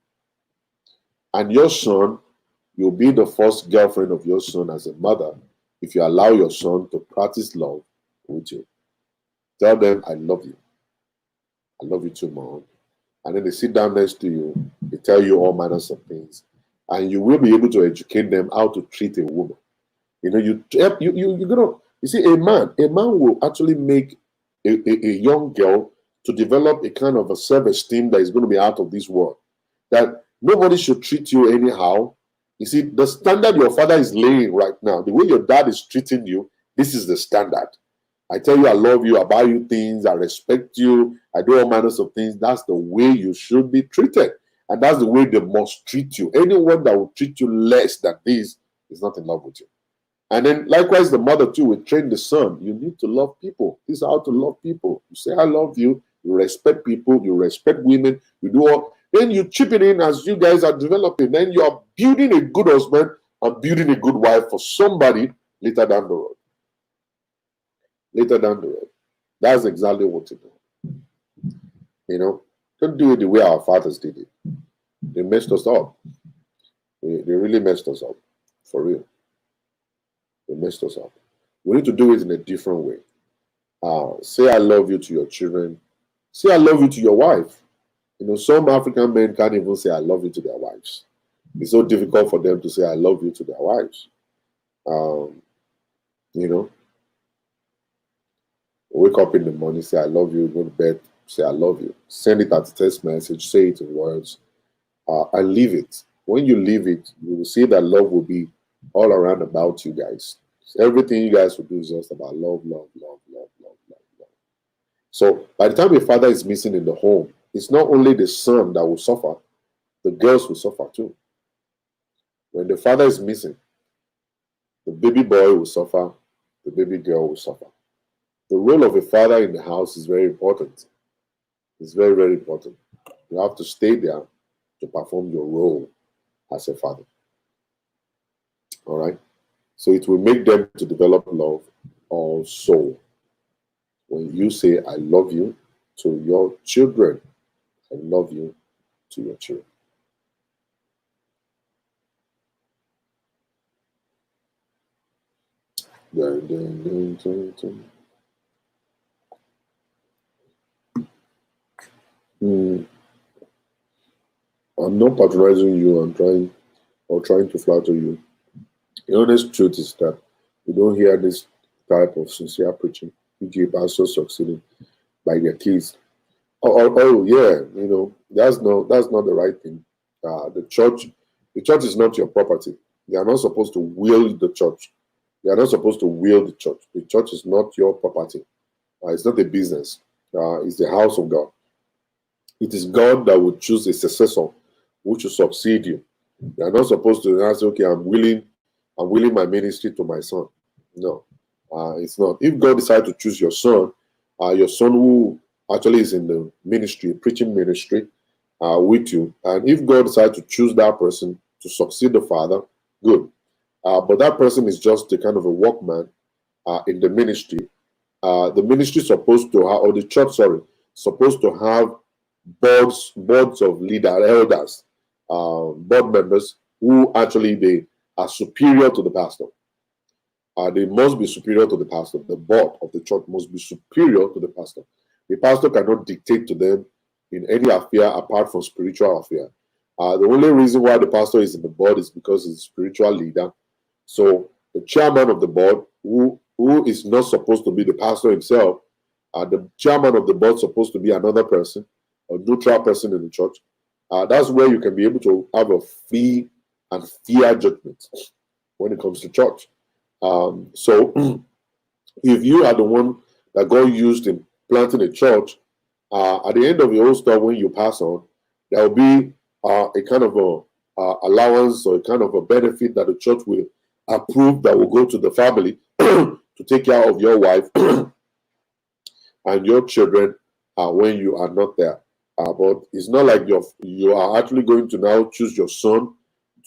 And your son, you'll be the first girlfriend of your son as a mother if you allow your son to practice love with you. Tell them, I love you. I love you too, Mom. And then they sit down next to you, they tell you all manners of things, and you will be able to educate them how to treat a woman. You know, you're gonna, you see, a man will actually make a young girl to develop a kind of a self-esteem that is going to be out of this world. That nobody should treat you anyhow. You see, the standard your father is laying right now, the way your dad is treating you, this is the standard. I tell you I love you, I buy you things, I respect you, I do all manners of things. That's the way you should be treated. And that's the way they must treat you. Anyone that will treat you less than this is not in love with you. And then likewise, the mother too will train the son. You need to love people. This is how to love people. You say, I love you. You respect people. You respect women. You do all. Then you chip it in as you guys are developing. Then you are building a good husband and building a good wife for somebody later down the road. Later down the road. That's exactly what to do. You know, don't do it the way our fathers did it. They messed us up. They really messed us up. For real. They messed us up. We need to do it in a different way. Say I love you to your children. Say I love you to your wife. You know, some African men can't even say I love you to their wives. It's so difficult for them to say I love you to their wives. You know, wake up in the morning, say I love you, go to bed, say I love you. Send it as a text message, say it in words, and leave it. When you leave it, you will see that love will be all around about you guys. Everything you guys will do is just about love, love, love, love, love, love, love. So by the time a father is missing in the home, it's not only the son that will suffer, the girls will suffer too. When the father is missing, the baby boy will suffer, the baby girl will suffer. The role of a father in the house is very important. It's very, very important. You have to stay there to perform your role as a father. All right? So it will make them to develop love also. When you say, I love you to your children, I love you to your children. Dun, dun, dun, dun, dun. Mm, I'm not patronizing you. I'm trying to flatter you. The honest truth is that we don't hear this type of sincere preaching. E.g., pastors succeeding by their kids. Oh, yeah, that's not the right thing. The church is not your property. You are not supposed to wield the church. You are not supposed to wield the church. The church is not your property. It's not a business. It's the house of God. It is God that will choose a successor which will succeed you. You are not supposed to ask, okay, I'm willing my ministry to my son. No, it's not. If God decides to choose your son who actually is in the ministry, preaching ministry, with you, and if God decides to choose that person to succeed the father, good. But that person is just a kind of a workman in the ministry. The ministry supposed to have, or the church, sorry, supposed to have boards of leader elders, board members who actually they are superior to the pastor. They must be superior to the pastor. The board of the church must be superior to the pastor. The pastor cannot dictate to them in any affair apart from spiritual affair. The only reason why the pastor is in the board is because he's a spiritual leader. So the chairman of the board, who is not supposed to be the pastor himself, the chairman of the board is supposed to be another person, a neutral person in the church. That's where you can be able to have a free and fair judgment when it comes to church. So if you are the one that God used in planting a church, at the end of your whole story, when you pass on, there will be a kind of allowance or a kind of a benefit that the church will approve that will go to the family to take care of your wife and your children when you are not there. But it's not like you are actually going to now choose your son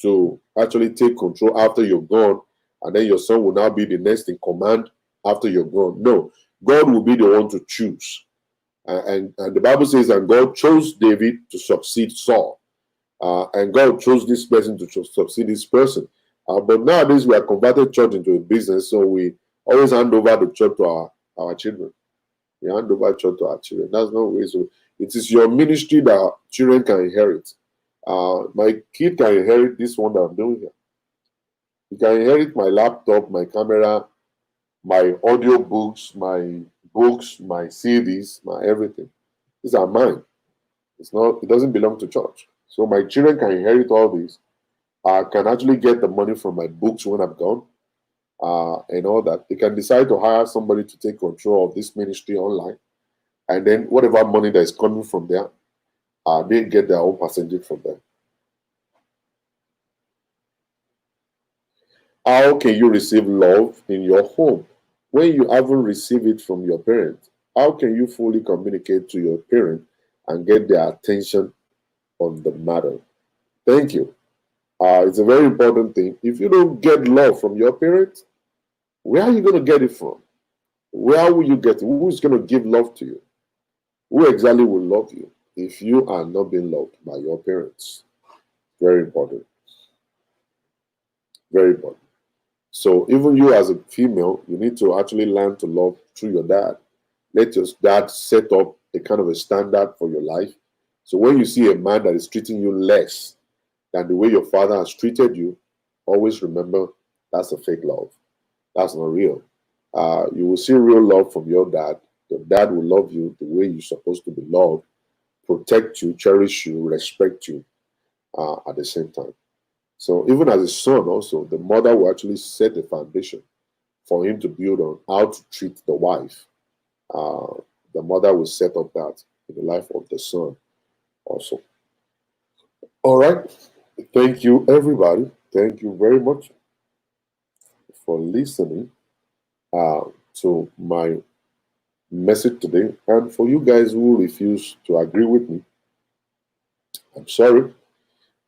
to actually take control after you're gone, and then your son will now be the next in command after you're gone. No, God will be the one to choose. And the Bible says, and God chose David to succeed Saul. And God chose this person to succeed this person. But nowadays, we are converted church into a business, so we always hand over the church to our children. We hand over church to our children. That's not way. So it is your ministry that children can inherit. My kid can inherit this one that I'm doing here. He can inherit my laptop, my camera, my audio books, my books, my CDs, my everything. These are mine. It's not. It doesn't belong to church. So my children can inherit all these. I can actually get the money from my books when I'm gone, and all that. They can decide to hire somebody to take control of this ministry online, and then whatever money that is coming from there, they get their own percentage from them. How can you receive love in your home when you haven't received it from your parents? How can you fully communicate to your parent and get their attention on the matter? Thank you. It's a very important thing. If you don't get love from your parents, where are you going to get it from? Where will you get it? Who's going to give love to you? Who exactly will love you if you are not being loved by your parents? Very important. Very important. So even you as a female, you need to actually learn to love through your dad. Let your dad set up a kind of a standard for your life. So when you see a man that is treating you less than the way your father has treated you, always remember that's a fake love. That's not real. You will see real love from your dad. Your dad will love you the way you're supposed to be loved, protect you, cherish you, respect you at the same time. So even as a son, also the mother will actually set the foundation for him to build on how to treat the wife. Uh, the mother will set up that in the life of the son also. All right. Thank you, everybody. Thank you very much for listening uh, to my message today. And for you guys who refuse to agree with me, I'm sorry.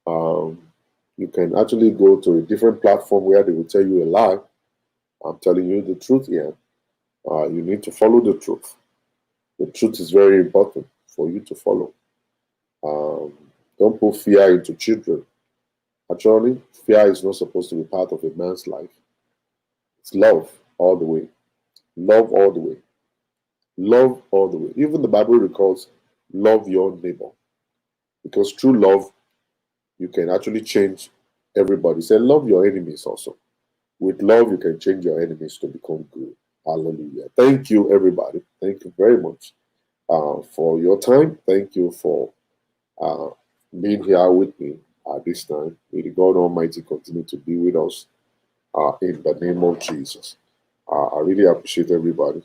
Um, you can actually go to a different platform where they will tell you a lie. I'm telling you the truth here. You need to follow the truth. The truth is very important for you to follow. Um, don't put fear into children. Actually, fear is not supposed to be part of a man's life. It's love. all the way. Love all the way. Love all the way. Even the Bible records, love your neighbor. Because through love, you can actually change everybody. Say, love your enemies also. With love, you can change your enemies to become good. Hallelujah. Thank you, everybody. Thank you very much for your time. Thank you for being here with me at this time. May the God Almighty continue to be with us in the name of Jesus. I really appreciate everybody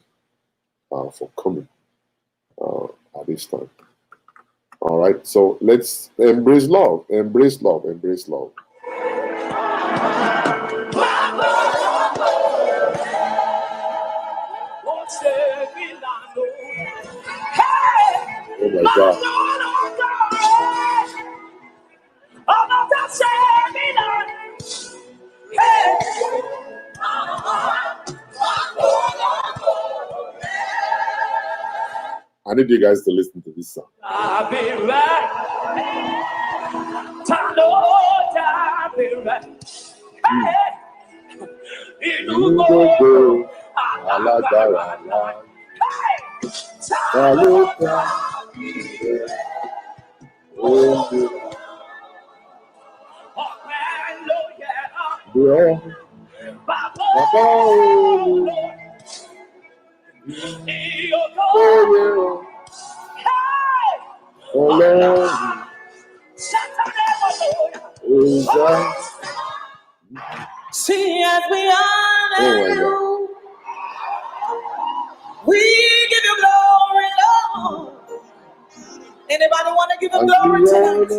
for coming at this time. All right, so let's embrace love, embrace love, embrace love. Oh my God. I need you guys to listen to this song. I'll be right. I'll be right. See, as we honor you, we give you glory, Lord. Anybody want to give him glory tonight?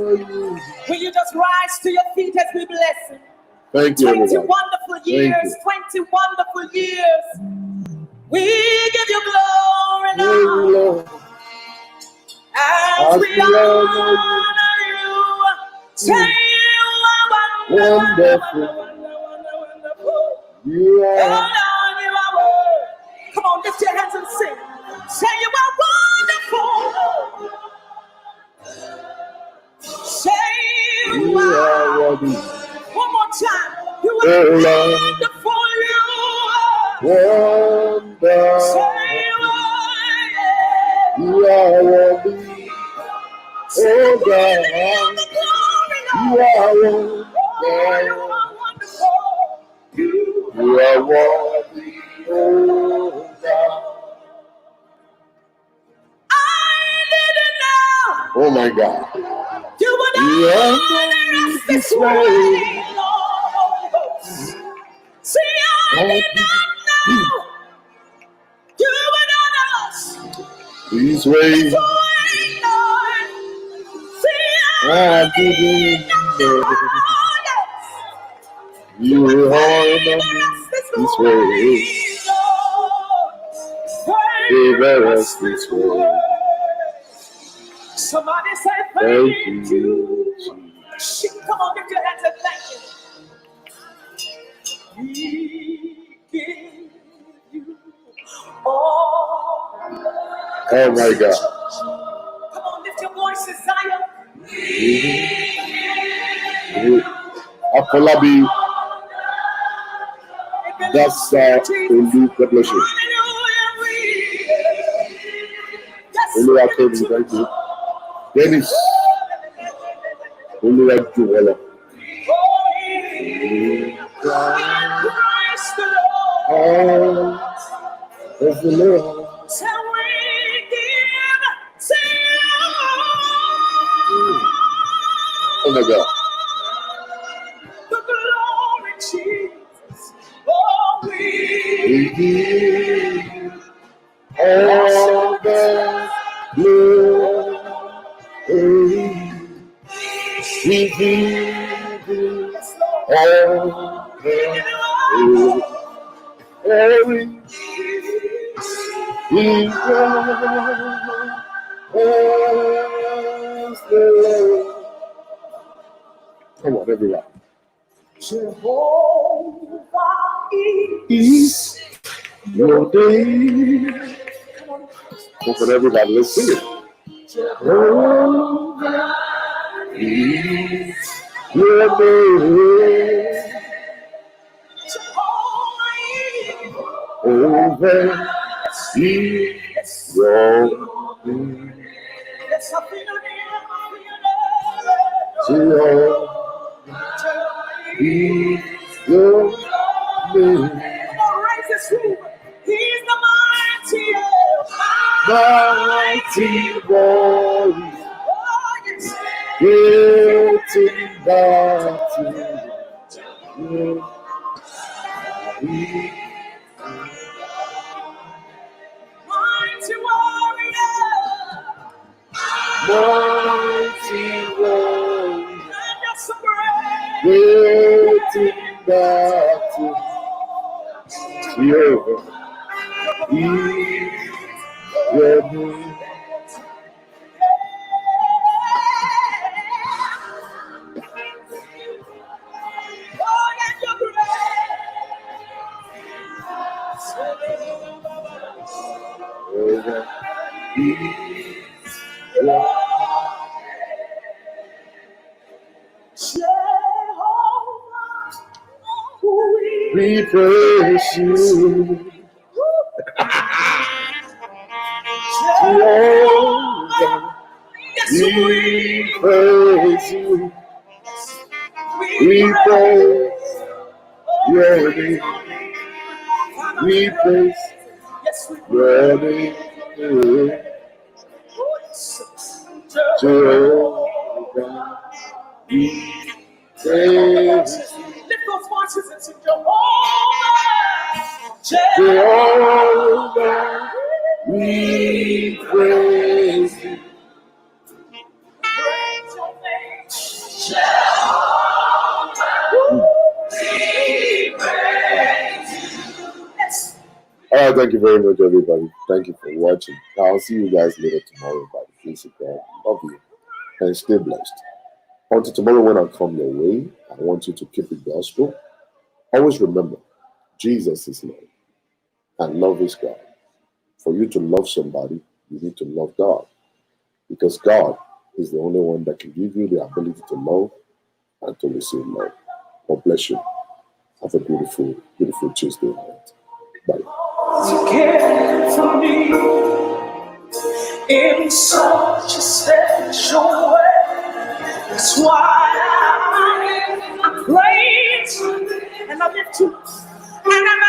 Will you just rise to your feet as we bless him? Thank you, 20 wonderful years, 20 wonderful years. We give you glory, Lord. As we honor you, say you are wonderful. You are. Come on, lift your hands and sing. Say you are wonderful. Say you are worthy. One more time. You are wonderful. You are wonderful. Say you are worthy. Oh God, you are wonderful. You are worthy. Oh God. I didn't know. Oh my God. You would not us this way, Lord. See, I did not know. You would not us these ways, Lord. See, I didn't know. You would honor me this way. Favor us this way. Somebody say thank you. Come on, lift your hands and thank you. We give you all. Oh my God. Come on, lift your voices, Zion. Apolabi. That's Olu. God bless you. Olu, thank you. Dennis. Olu, thank you. Praise the Lord. Oh my God. The glory, Jesus. Oh, we give all the glory. We give all the glory. We praise the Lord. Come on, everyone. Jehovah is your name. Come on, everybody, let's sing it. Jehovah is your name. Jehovah is your He's the mighty, mighty warrior, great in battle. mighty warrior, Mighty warrior, and you're so great. great in battle. Jehovah is your name. Jehovah is your we praise you. Jehovah, we praise you. We praise your name. We praise your name. Jehovah, we praise. Lift those voices and sing Jehovah. Jehovah, we praise you. Praise your name. Yes. All right, thank you very much, everybody. Thank you for watching. I'll see you guys later tomorrow by the grace of God. Love you and stay blessed. Until tomorrow, when I come your way, I want you to keep the gospel. Always remember, Jesus is love, and love is God. For you to love somebody, you need to love God, because God is the only one that can give you the ability to love and to receive love. God bless you. Have a beautiful, beautiful Tuesday night. Bye. You care for me in such a special way. That's why I praise and I lift you and I'm